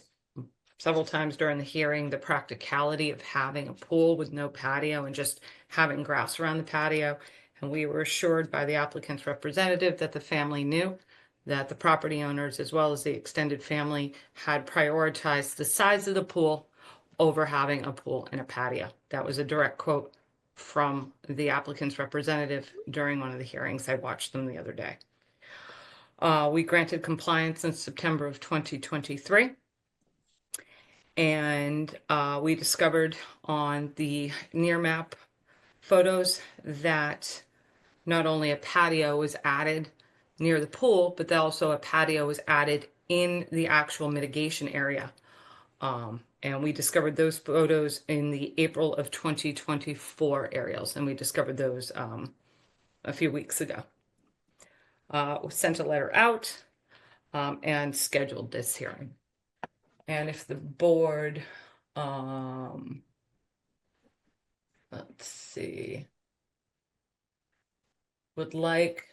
several times during the hearing, the practicality of having a pool with no patio and just having grass around the patio. And we were assured by the applicant's representative that the family knew that the property owners, as well as the extended family, had prioritized the size of the pool over having a pool and a patio. That was a direct quote from the applicant's representative during one of the hearings. I watched them the other day. We granted compliance in September of 2023. And we discovered on the near map photos that not only a patio was added near the pool, but also a patio was added in the actual mitigation area. And we discovered those photos in the April of 2024 aerials, and we discovered those a few weeks ago. We sent a letter out and scheduled this hearing. And if the board, let's see, would like,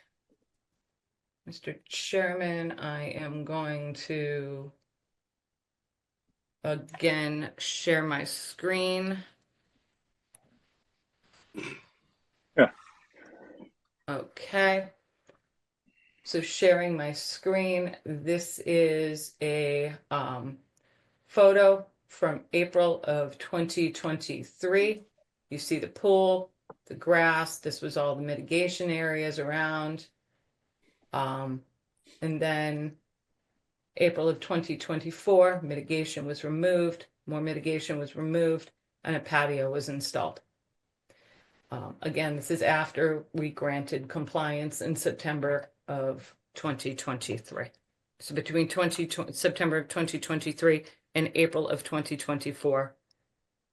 Mr. Chairman, I am going to again share my screen. Yeah. Okay. So sharing my screen, this is a photo from April of 2023. You see the pool, the grass, this was all the mitigation areas around. And then April of 2024, mitigation was removed, more mitigation was removed, and a patio was installed. Again, this is after we granted compliance in September of 2023. So between September of 2023 and April of 2024,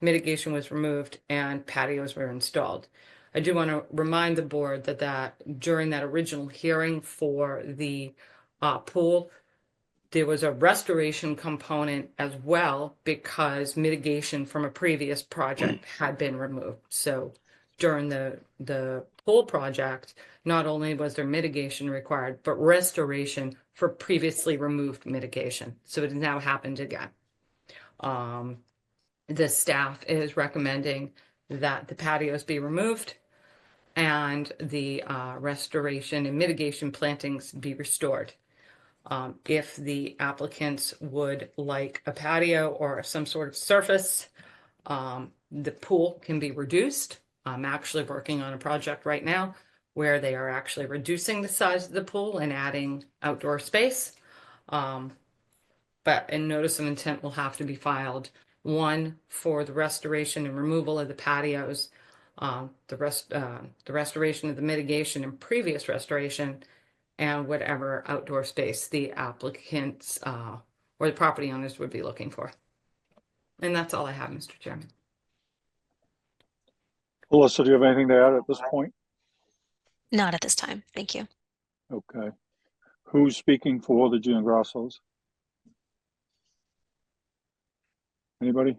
mitigation was removed and patios were installed. I do want to remind the board that during that original hearing for the pool, there was a restoration component as well because mitigation from a previous project had been removed. So during the pool project, not only was there mitigation required, but restoration for previously removed mitigation. So it has now happened again. The staff is recommending that the patios be removed and the restoration and mitigation plantings be restored. If the applicants would like a patio or some sort of surface, the pool can be reduced. I'm actually working on a project right now where they are actually reducing the size of the pool and adding outdoor space. But a notice of intent will have to be filed, one for the restoration and removal of the patios, the restoration of the mitigation and previous restoration, and whatever outdoor space the applicants or the property owners would be looking for. And that's all I have, Mr. Chairman. Alyssa, do you have anything to add at this point? Not at this time. Thank you. Okay. Who's speaking for the Giangrossos? Anybody?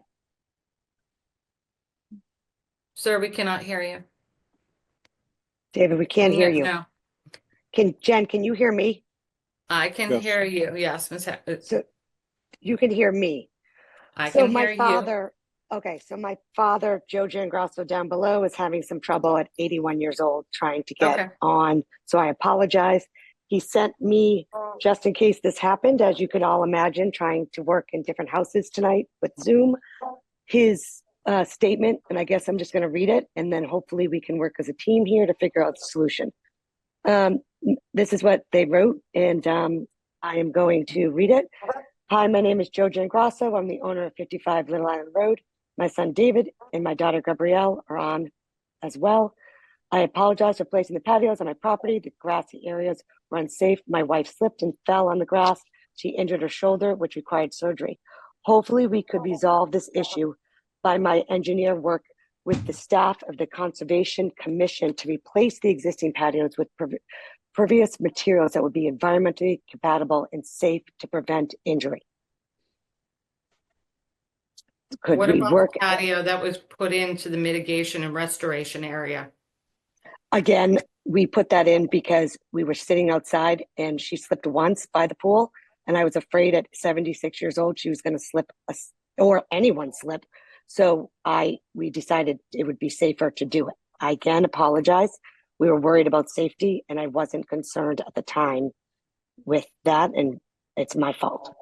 Sir, we cannot hear you. David, we can't hear you. No, Jen, can you hear me? I can Yes. hear you. Yes, Ms. So you can hear me. I So can my hear you. father, okay, so my father, Joe Giangrosso down below, is having some trouble at 81 years old trying to get Okay. on. So I apologize. He sent me, just in case this happened, as you could all imagine, trying to work in different houses tonight with Zoom, his statement, and I guess I'm just going to read it, and then hopefully we can work as a team here to figure out the solution. This is what they wrote, and I am going to read it. Hi, my name is Joe Giangrosso. I'm the owner of 55 Little Island Road. My son David and my daughter Gabrielle are on as well. I apologize for placing the patios on my property. The grassy areas were unsafe. My wife slipped and fell on the grass. She injured her shoulder, which required surgery. Hopefully we could resolve this issue by my engineer work with the staff of the Conservation Commission to replace the existing patios with pervious materials that would be environmentally compatible and safe to prevent injury. Could What we about work the patio that was put into the mitigation and restoration area? again? We put that in because we were sitting outside and she slipped once by the pool, and I was afraid at 76 years old she was going to slip, or anyone slip. So we decided it would be safer to do it. I again apologize. We were worried about safety and I wasn't concerned at the time with that, and it's my fault.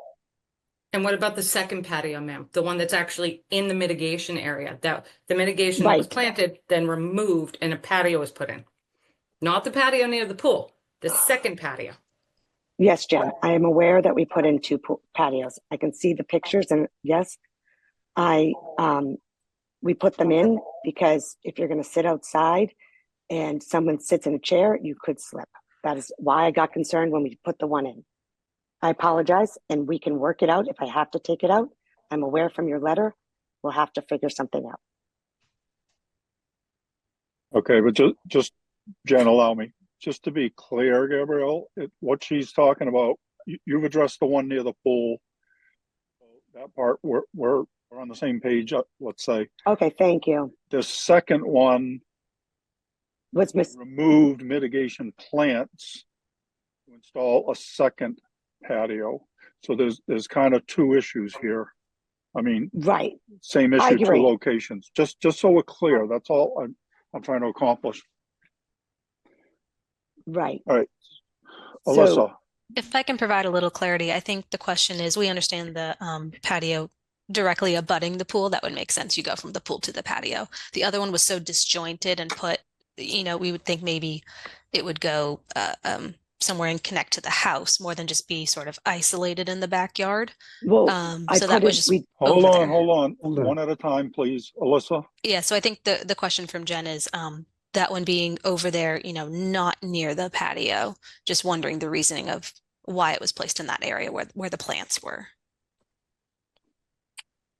And what about the second patio, ma'am? The one that's actually in the mitigation area, that the mitigation that was Right. planted, then removed and a patio was put in? Not the patio near the pool, the second patio. Yes, Jen, I am aware that we put in two patios. I can see the pictures, and yes, we put them in because if you're going to sit outside and someone sits in a chair, you could slip. That is why I got concerned when we put the one in. I apologize, and we can work it out if I have to take it out. I'm aware from your letter, we'll have to figure something out. Okay, but just Jen, allow me. Just to be clear, Gabrielle, what she's talking about, you've addressed the one near the pool. That part, we're on the same page, let's say. Okay, thank you. The second one was removed mitigation plants to install a second patio. So there's kind of two issues here. I mean, right, same I issue, two agree. locations. Just so we're clear, that's all I'm trying to accomplish. Right. All right, Alyssa. If I can provide a little clarity, I think the question is, we understand the patio directly abutting the pool. That would make sense. You go from the pool to the patio. The other one was so disjointed and put, we would think maybe it would go somewhere and connect to the house more than just be sort of isolated in the backyard. Well, so that was just hold over on, there. hold on, one at a time, please, Alyssa. Yeah, so I think the question from Jen is that one being over there, not near the patio, just wondering the reasoning of why it was placed in that area where the plants were.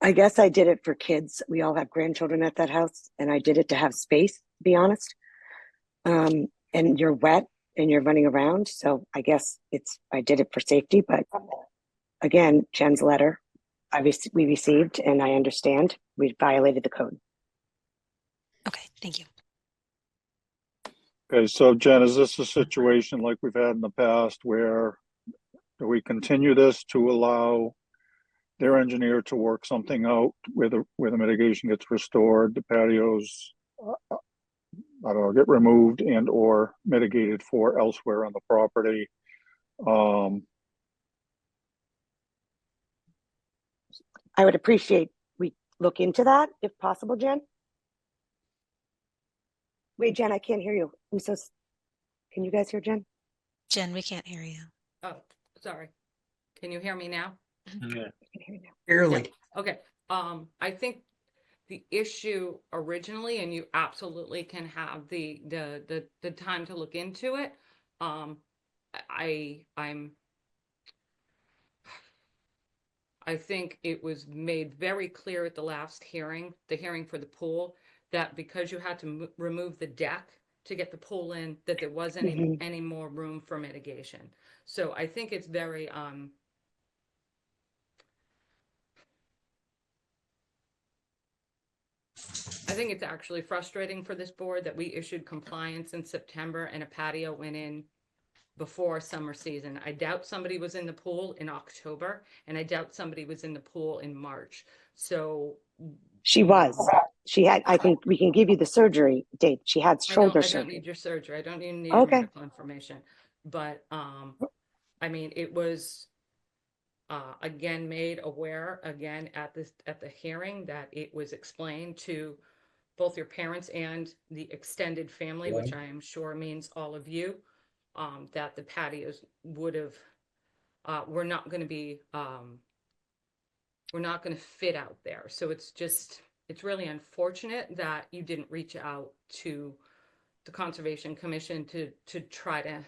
I guess I did it for kids. We all have grandchildren at that house, and I did it to have space, to be honest. And you're wet and you're running around, so I guess I did it for safety. But again, Jen's letter, we received, and I understand we violated the code. Okay, thank you. Okay, so Jen, is this a situation like we've had in the past where do we continue this to allow their engineer to work something out where the mitigation gets restored, the patios, I don't know, get removed and or mitigated for elsewhere on the property? I would appreciate we look into that if possible, Jen. Wait, Jen, I can't hear you. Can you guys hear Jen? Jen, we can't hear you. Oh, sorry. Can you hear me now? Yeah. I can hear you now. Barely. Okay. I think the issue originally, and you absolutely can have the time to look into it. I think it was made very clear at the last hearing, the hearing for the pool, that because you had to remove the deck to get the pool in, that there wasn't any more room for mitigation. So I think it's very, I think it's actually frustrating for this board that we issued compliance in September and a patio went in before summer season. I doubt somebody was in the pool in October, and I doubt somebody was in the pool in March. So She was. She had, I think we can give you the surgery date. She had shoulder I don't surgery. need your surgery. I don't even need your Okay. medical information. But I mean, it was again made aware again at the hearing that it was explained to both your parents and the extended family, which I am sure means all of you, that the patios would have, we're not going to be, we're not going to fit out there. So it's just, it's really unfortunate that you didn't reach out to the Conservation Commission to try to.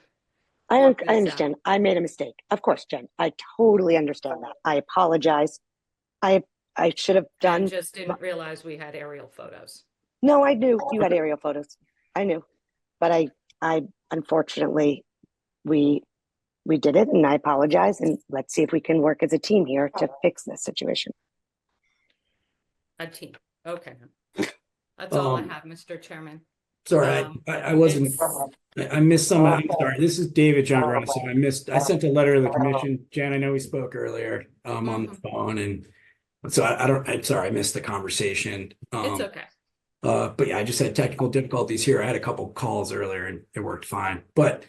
I work this understand. out. I made a mistake. Of course, Jen. I totally understand that. I apologize. I should have done. And just didn't realize we had aerial photos. No, I knew you had aerial photos. I knew, but I unfortunately, we did it, and I apologize. And let's see if we can work as a team here to fix this situation. A team. Okay. That's all I have, Mr. Chairman. Sorry, I wasn't, I missed some. I'm sorry. This is David John Ross. I sent a letter to the commission. Jen, I know we spoke earlier on the phone, and so I'm sorry, I missed the conversation. It's okay. But yeah, I just had technical difficulties here. I had a couple calls earlier and it worked fine. But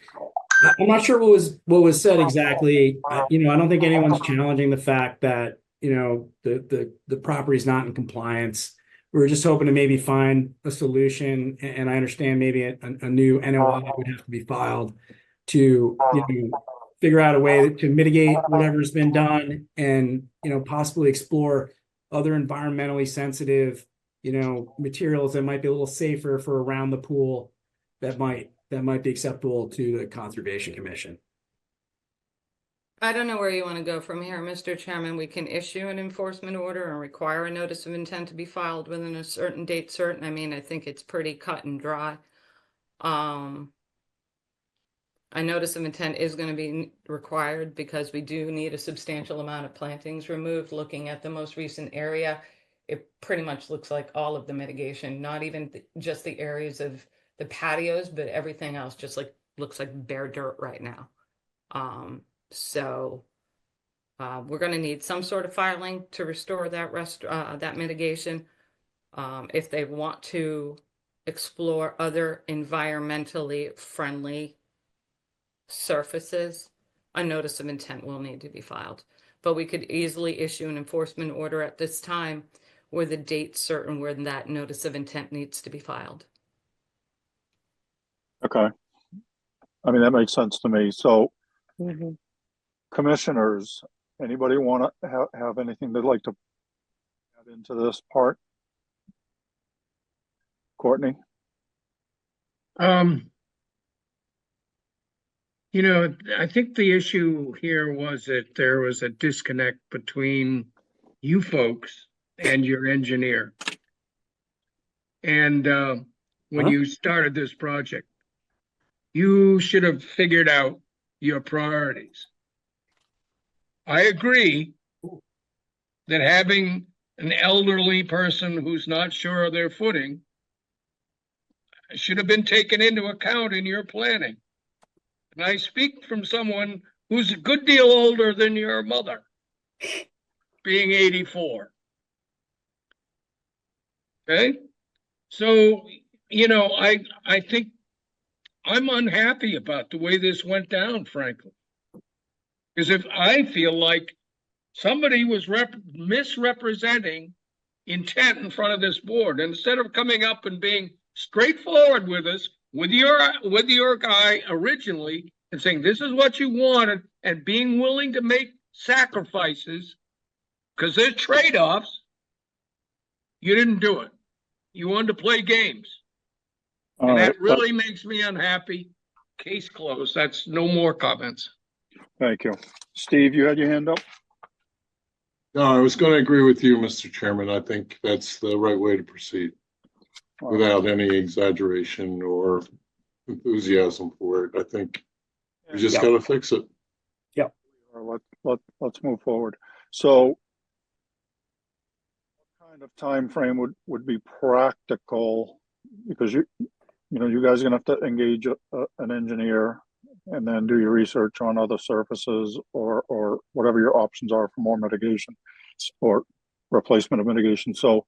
I'm not sure what was said exactly. I don't think anyone's challenging the fact that, the property is not in compliance. We were just hoping to maybe find a solution, and I understand maybe a new NOI would have to be filed to figure out a way to mitigate whatever's been done, and possibly explore other environmentally sensitive materials that might be a little safer for around the pool that might be acceptable to the Conservation Commission. I don't know where you want to go from here, Mr. Chairman. We can issue an enforcement order and require a notice of intent to be filed within a certain date certain. I mean, I think it's pretty cut and dry. A notice of intent is going to be required because we do need a substantial amount of plantings removed. Looking at the most recent area, it pretty much looks like all of the mitigation, not even just the areas of the patios, but everything else just looks like bare dirt right now. So we're going to need some sort of filing to restore that that mitigation. If they want to explore other environmentally friendly surfaces, a notice of intent will need to be filed. But we could easily issue an enforcement order at this time with a date certain when that notice of intent needs to be filed. Okay. I mean, that makes sense to me. So, Mm-hmm. Commissioners, anybody want to have anything they'd like to add into this part? Courtney? I think the issue here was that there was a disconnect between you folks and your engineer. And when you started this project, you should have figured out your priorities. I agree that having an elderly person who's not sure of their footing should have been taken into account in your planning. And I speak from someone who's a good deal older than your mother, being 84. Okay? So, I think I'm unhappy about the way this went down, frankly. Because if I feel like somebody was misrepresenting intent in front of this board, and instead of coming up and being straightforward with us, with your guy originally, and saying this is what you wanted, and being willing to make sacrifices, because there's trade-offs, You didn't do it. You wanted to play games. All And right, that really makes me unhappy. Case closed. That's no more comments. thank you. Steve, you had your hand up? No, I was going to agree with you, Mr. Chairman. I think that's the right way to proceed without any exaggeration or enthusiasm for it. I think we just got to fix it. Let's move forward. So what kind of time frame would be practical? Because you guys are gonna have to engage an engineer and then do your research on other surfaces or whatever your options are for more mitigation or replacement of mitigation. So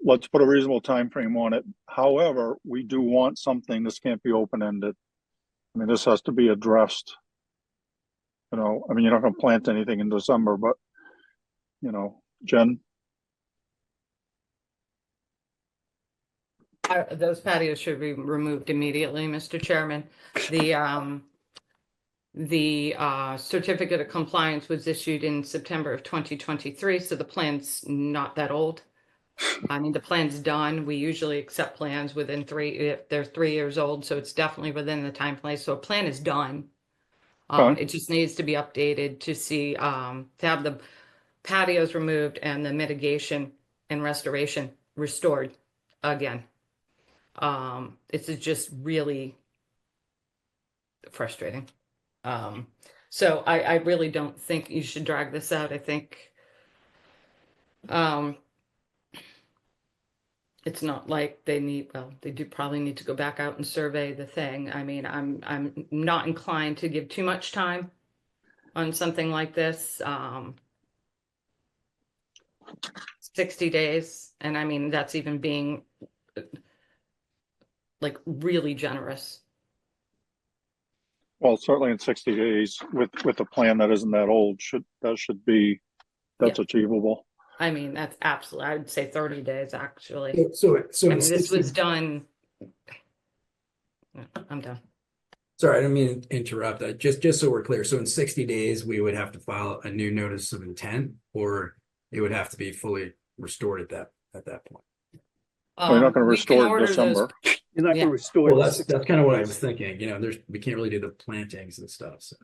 let's put a reasonable time frame on it. However, we do want something. This can't be open-ended. I mean, this has to be addressed. I mean, you're not going to plant anything in December, but Jen. Those patios should be removed immediately, Mr. Chairman. The certificate of compliance was issued in September of 2023, so the plan's not that old. I mean, the plan's done. We usually accept plans within if they're 3 years old, so it's definitely within the time frame. So a plan is done. It just needs to be updated to see, to have the patios removed and the mitigation and restoration restored again. This is just really frustrating. So I really don't think you should drag this out. I think it's not like they do probably need to go back out and survey the thing. I mean, I'm not inclined to give too much time on something like this. 60 days, and I mean, that's even being like really generous. Well, certainly in 60 days with a plan that isn't that old, that's achievable. I mean, that's absolutely, I would say 30 days actually. So I mean, this was done. I'm done. Sorry, I don't mean to interrupt. Just so we're clear. So in 60 days, we would have to file a new notice of intent, or it would have to be fully restored at that point. We're not going to restore in December. You're not going to restore. Well, that's kind of what I was thinking. We can't really do the plantings and stuff. So.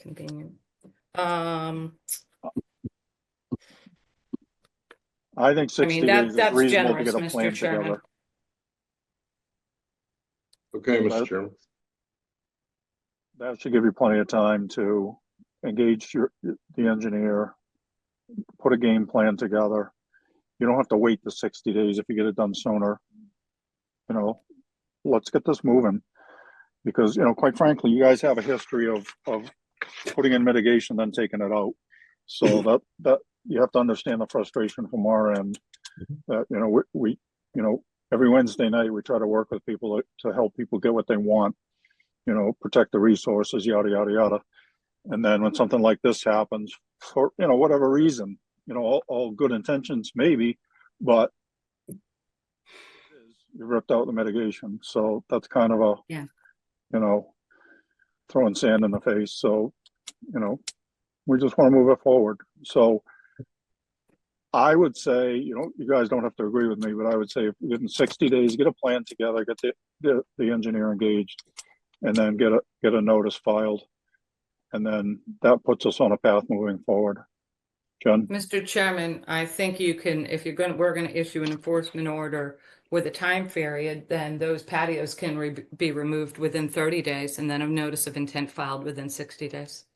Convenient. I think 60 days is reasonable generous, to get a plan Mr. Chairman. together. Okay, Mr. Chairman. That should give you plenty of time to engage the engineer, put a game plan together. You don't have to wait the 60 days if you get it done sooner. Let's get this moving because, quite frankly, you guys have a history of putting in mitigation, then taking it out. So that you have to understand the frustration from our end that, we every Wednesday night, we try to work with people to help people get what they want, protect the resources, yada, yada, yada. And then when something like this happens for, whatever reason, all good intentions, maybe, but you ripped out the mitigation. So that's kind of throwing sand in the face. So, we just want to move it forward. So I would say, you guys don't have to agree with me, but I would say if within 60 days, get a plan together, get the engineer engaged, and then get a notice filed. And then that puts us on a path moving forward. Jen? Mr. Chairman, I think you can, if we're going to issue an enforcement order with a time period, then those patios can be removed within 30 days and then a notice of intent filed within 60 days.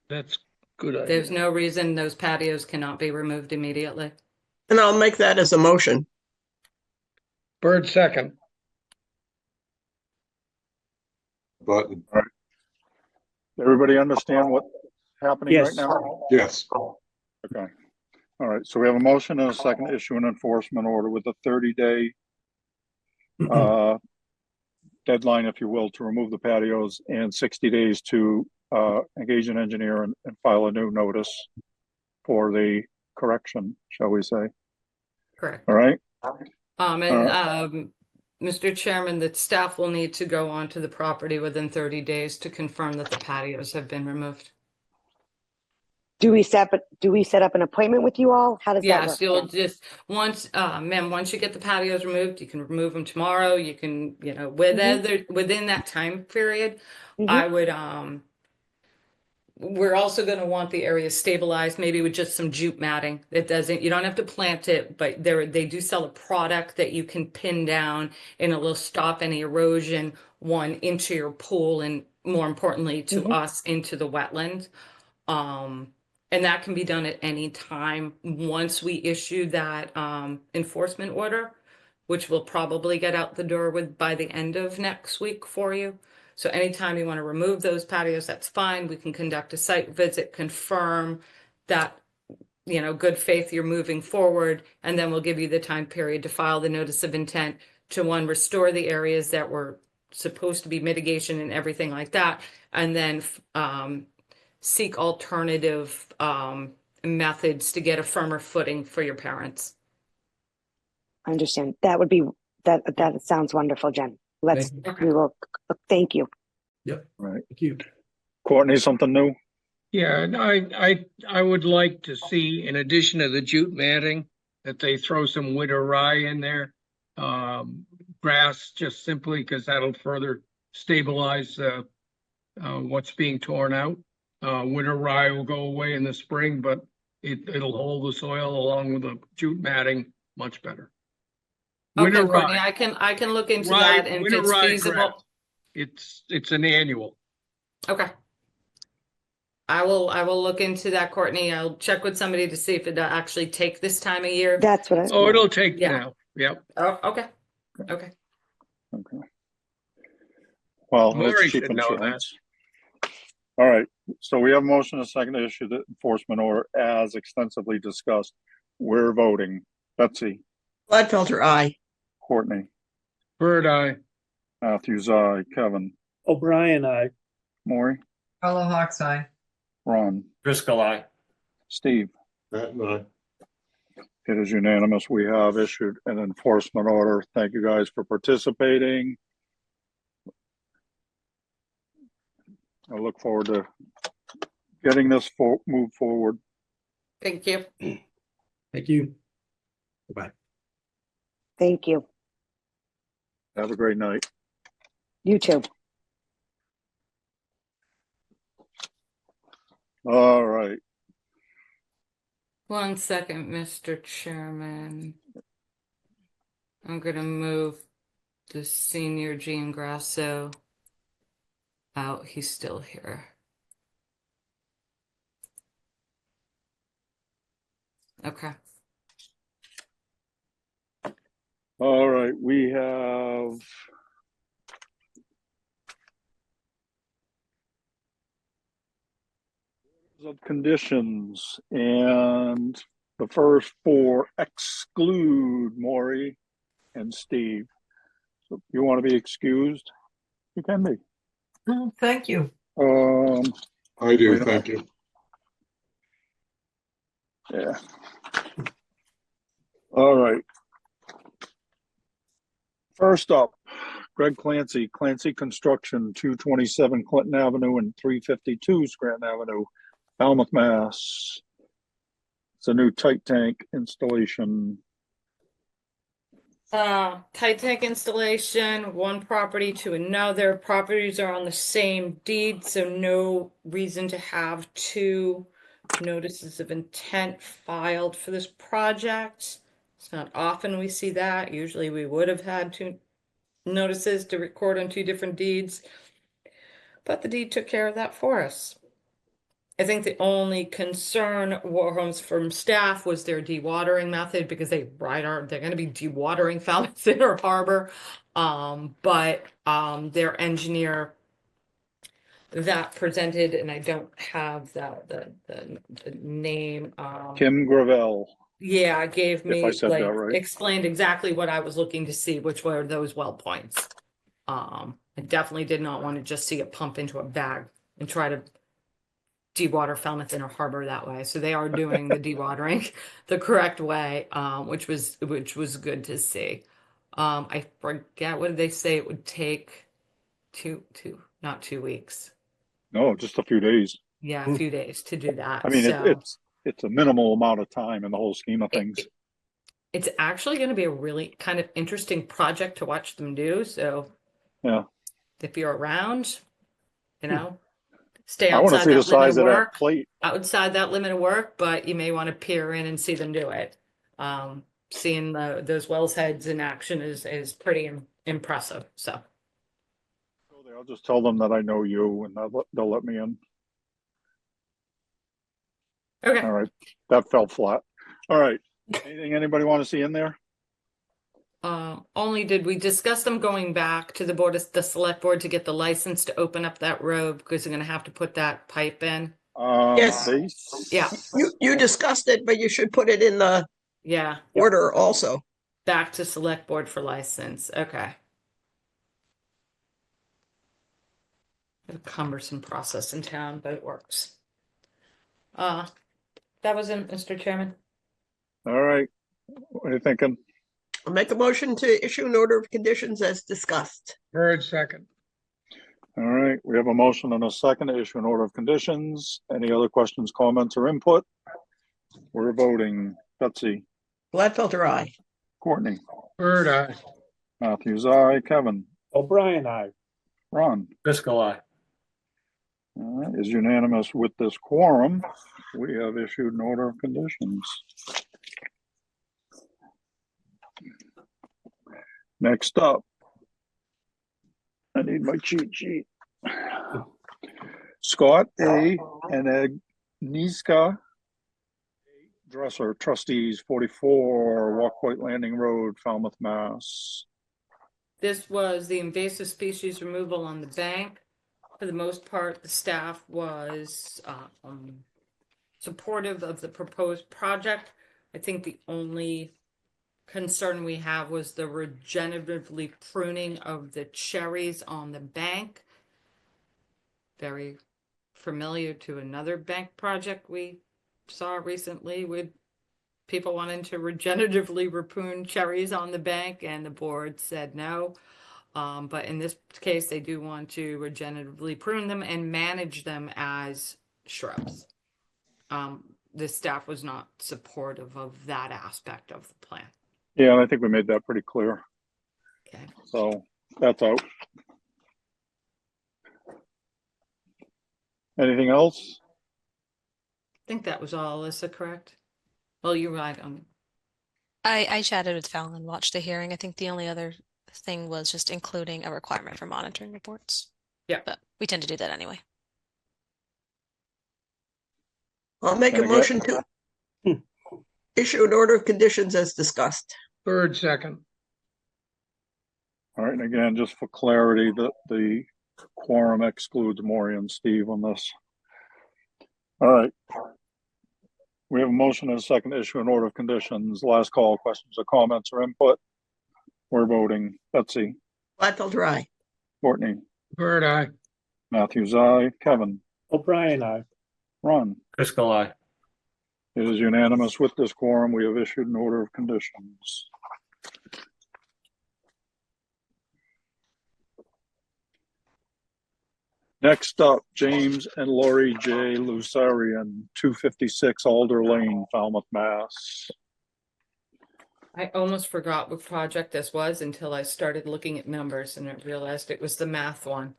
That's good idea. There's no reason those patios cannot be removed immediately. And I'll make that as a motion. Bird second. Button. All right. Everybody understand what's happening right Yes. now? Yes. Okay. All right. So we have a motion and a second to issue an enforcement order with a 30-day deadline, if you will, to remove the patios and 60 days to engage an engineer and file a new notice for the correction, shall we say. Correct. All right. Mr. Chairman, that staff will need to go onto the property within 30 days to confirm that the patios have been removed. Do we set up an appointment with you all? How does that Yes, work? you'll Jen? just, once you get the patios removed, you can remove them tomorrow. You can, within that time period, I would, we're also gonna want the area stabilized, maybe with just some jute matting. It doesn't, you don't have to plant it, but they do sell a product that you can pin down and it will stop any erosion, one, into your pool and more importantly to us, into the wetland. And that can be done at any time once we issue that enforcement order, which will probably get out the door by the end of next week for you. So anytime you want to remove those patios, that's fine. We can conduct a site visit, confirm that, good faith you're moving forward, and then we'll give you the time period to file the notice of intent to, one, restore the areas that were supposed to be mitigation and everything like that, and then seek alternative methods to get a firmer footing for your parents. I understand. That sounds wonderful, Jen. Thank you. Yep. Right. Thank you. Courtney, something new? Yeah, and I would like to see, in addition to the jute matting, that they throw some winter rye in there. Grass, just simply because that'll further stabilize what's being torn out. Winter rye will go away in the spring, but it'll hold the soil along with the jute matting much better. Winter Okay, Courtney, rye. I can look into Rye, that, and if winter it's rye feasible. grass. It's an annual. Okay. I will look into that, Courtney. I'll check with somebody to see if it actually take this time of year. That's what Oh, it'll take Yeah. now. Yep. Oh, okay. Okay. Okay. Well, Lori it's cheap should know that. insurance. All right, so we have a motion, a second to issue the enforcement order as extensively discussed. We're voting. Betsy, Gladfelter, aye. Courtney, Bird eye. Matthews, aye. Kevin, O'Brien, I. Maury, Fellow Hawks eye. Ron, Driscoll, aye. Steve. Matt and I. It is unanimous. We have issued an enforcement order. Thank you guys for participating. I look forward to getting this move forward. Thank you. Thank you. Bye. Thank you. Have a great night. You too. All right. 1 second, Mr. Chairman. I'm gonna move the senior Jean Grasso out. He's still here. Okay. All right. We have of conditions, and the first four exclude Maury and Steve. So if you want to be excused, you can be. Thank you. I do, Wait a thank you. Yeah. All right. First up, Greg Clancy, Clancy Construction, 227 Clinton Avenue and 352 Scranton Avenue, Falmouth, Mass. It's a new tight tank installation. Tight tank installation, one property to another. Properties are on the same deed, so no reason to have two notices of intent filed for this project. It's not often we see that. Usually we would have had two notices to record on two different deeds, but the deed took care of that for us. I think the only concern Warhomes from staff was their dewatering method, because they're going to be dewatering Falmouth Inner Harbor. But their engineer that presented, and I don't have the name. Kim Gravel. Yeah, gave me, If I said that right. explained exactly what I was looking to see, which were those well points. I definitely did not want to just see it pump into a bag and try to dewater Falmouth Inner Harbor that way. So they are doing the dewatering the correct way, which was good to see. I forget, what did they say it would take? Not 2 weeks. No, just a few days. yeah, a few days to do that. I mean, So it's a minimal amount of time in the whole scheme of things. it's actually going to be a really kind of interesting project to watch them do. So Yeah. if you're around, you know, stay I want to outside see the that limit size of of that work, plate. outside that limit of work, but you may want to peer in and see them do it. Seeing those wells heads in action is pretty impressive. So I'll just tell them that I know you and they'll let me in. okay. All right. That fell flat. All right. Anything anybody want to see in there? Only did we discuss them going back to the select board to get the license to open up that road because they're going to have to put that pipe in. Yes. Yeah. You discussed it, but you should put it in the Yeah. order also. Back to select board for license. Okay. A cumbersome process in town, but it works. That was it, Mr. Chairman. All right. What are you thinking? I'll make a motion to issue an order of conditions as discussed. Bird second. All right. We have a motion and a second to issue an order of conditions. Any other questions, comments, or input? We're voting. Betsy. Gladfelter, aye. Courtney. Bird eye. Matthews, aye. Kevin. O'Brien, aye. Ron. Driscoll, aye. All right, is unanimous with this quorum. We have issued an order of conditions. Next up, I need my cheat sheet. Scott A. and Agnieszka Dresser, trustees, 44 Walkway Landing Road, Falmouth, Mass. This was the invasive species removal on the bank. For the most part, the staff was supportive of the proposed project. I think the only concern we have was the regeneratively pruning of the cherries on the bank. Very familiar to another bank project we saw recently with people wanting to regeneratively prune cherries on the bank, and the board said no. But in this case, they do want to regeneratively prune them and manage them as shrubs. The staff was not supportive of that aspect of the plan. Yeah, and I think we made that pretty clear. Okay. So that's out. Anything else? I think that was all, Alyssa, correct? Well, you're right. I chatted with Fallon and watched the hearing. I think the only other thing was just including a requirement for monitoring reports. Yeah. But we tend to do that anyway. I'll make a motion to issue an order of conditions as discussed. Bird second. All right, and again, just for clarity, the quorum excludes Maury and Steve on this. All right. We have a motion and a second to issue an order of conditions. Last call, questions or comments or input. We're voting. Betsy. Gladfelter, aye. Courtney. Bird eye. Matthews, aye. Kevin. O'Brien, aye. Ron. Driscoll, aye. It is unanimous with this quorum. We have issued an order of conditions. Next up, James and Lori J. Lucarian, 256 Alder Lane, Falmouth, Mass. I almost forgot what project this was until I started looking at numbers and I realized it was the math one.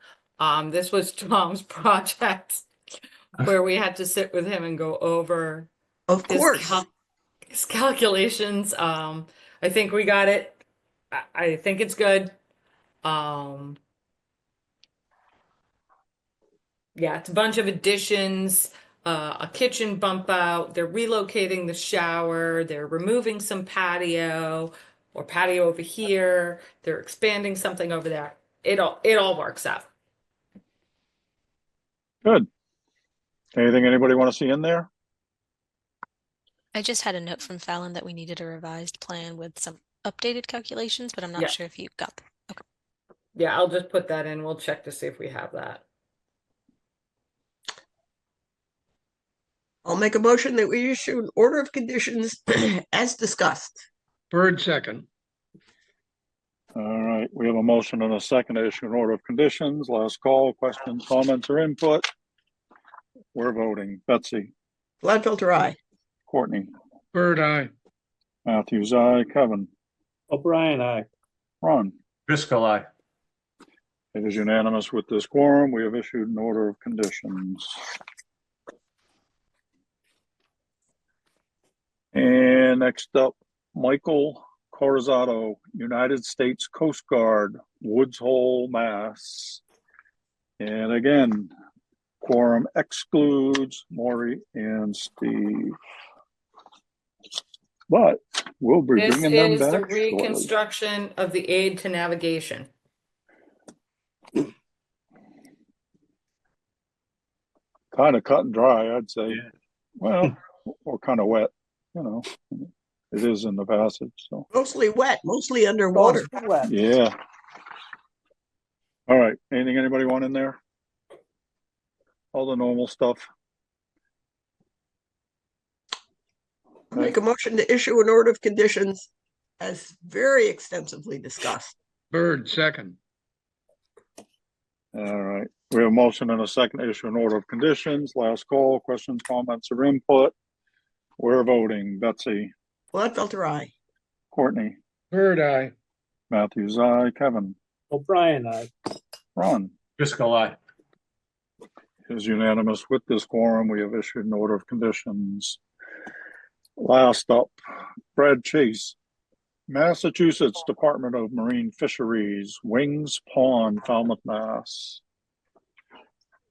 This was Tom's project where we had to sit with him and go over Of course. his calculations. I think we got it. I think it's good. Yeah, it's a bunch of additions, a kitchen bump out. They're relocating the shower. They're removing some patio or patio over here. They're expanding something over there. It all works out. Good. Anything anybody want to see in there? I just had a note from Fallon that we needed a revised plan with some updated calculations, but I'm not Yeah. sure if you got them. Okay. Yeah, I'll just put that in. We'll check to see if we have that. I'll make a motion that we issue an order of conditions as discussed. Bird second. All right, we have a motion and a second to issue an order of conditions. Last call, questions, comments, or input. We're voting. Betsy, Gladfelter, aye. Courtney, Bird eye. Matthews, aye. Kevin, O'Brien, aye. Ron. Driscoll, aye. It is unanimous with this quorum. We have issued an order of conditions. And next up, Michael Corazzato, United States Coast Guard, Woods Hole, Mass. And again, quorum excludes Maury and Steve. But we'll be This bringing them is the back shortly. reconstruction of the aid to navigation. Kind of cut and dry, I'd say. Well, or kind of wet, you know. It is in the passage, so. Mostly wet, mostly underwater. Mostly wet. Yeah. All right, anything anybody want in there? All the normal stuff. Make a motion to issue an order of conditions as very extensively discussed. Bird second. All right, we have a motion and a second to issue an order of conditions. Last call, questions, comments, or input. We're voting. Betsy, Gladfelter, aye. Courtney, Bird eye. Matthews, aye. Kevin, O'Brien, aye. Ron. Driscoll, aye. Is unanimous with this quorum. We have issued an order of conditions. Last up, Brad Chase, Massachusetts Department of Marine Fisheries, Wings Pond, Falmouth, Mass.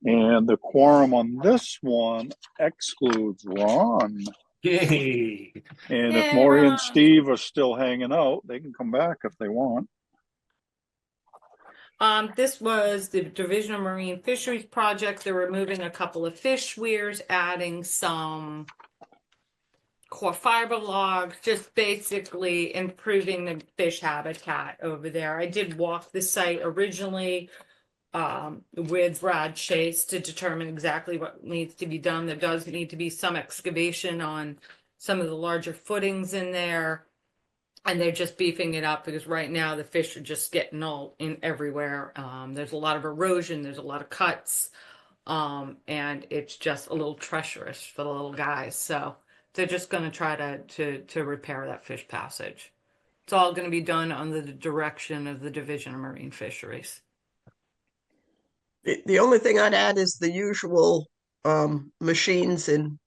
And the quorum on this one excludes Ron. Yay. And Yay, if Maury Ron. and Steve are still hanging out, they can come back if they want. This was the Division of Marine Fisheries project. They're removing a couple of fish weirs, adding some core fiber logs, just basically improving the fish habitat over there. I did walk the site originally with Brad Chase to determine exactly what needs to be done. There does need to be some excavation on some of the larger footings in there. And they're just beefing it up because right now the fish are just getting all in everywhere. There's a lot of erosion, there's a lot of cuts, and it's just a little treacherous for the little guys. So they're just going to try to repair that fish passage. It's all going to be done under the direction of the Division of Marine Fisheries. The only thing I'd add is the usual machines in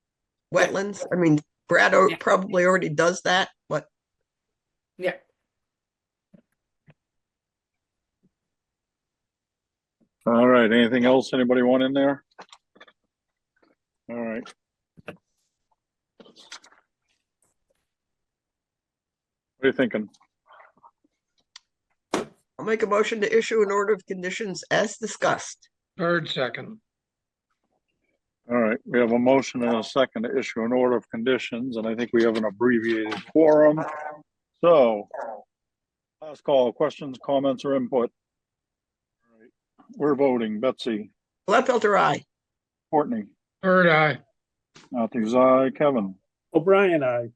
wetlands. I mean, Brad probably already does that, but yeah. All right, anything else anybody want in there? All right. What are you thinking? I'll make a motion to issue an order of conditions as discussed. Bird second. All right, we have a motion and a second to issue an order of conditions, and I think we have an abbreviated quorum. So, last call, questions, comments, or input. All right, we're voting. Betsy, Gladfelter, aye. Courtney, Bird eye. Matthews, aye. Kevin. O'Brien, aye.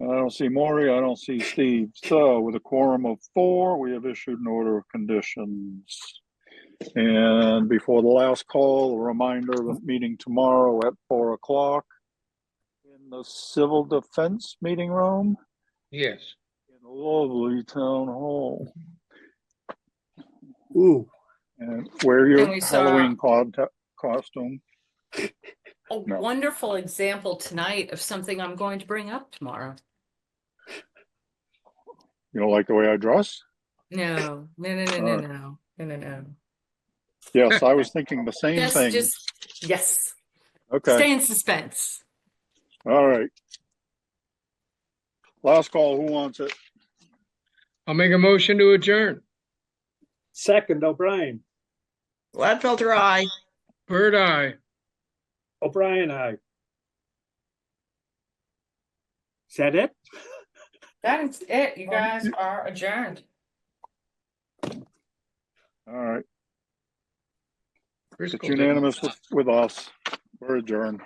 I don't see Maury, I don't see Steve. So with a quorum of 4, we have issued an order of conditions. And before the last call, a reminder of the meeting tomorrow at 4 o'clock in the Civil Defense Meeting Room Yes. in lovely Town Hall. Ooh. And wear your And we saw- Halloween costume. A wonderful example tonight of something I'm going to bring up tomorrow. You don't like the way I dress? No. Yes, I was thinking the same thing. Yes. Okay. Stay in suspense. All right. Last call, who wants it? I'll make a motion to adjourn. Second, O'Brien. Gladfelter, aye. Bird eye. O'Brien, aye. Is that it? That's it. You guys are adjourned. All right. Driscoll It's didn't- unanimous with us. We're adjourned.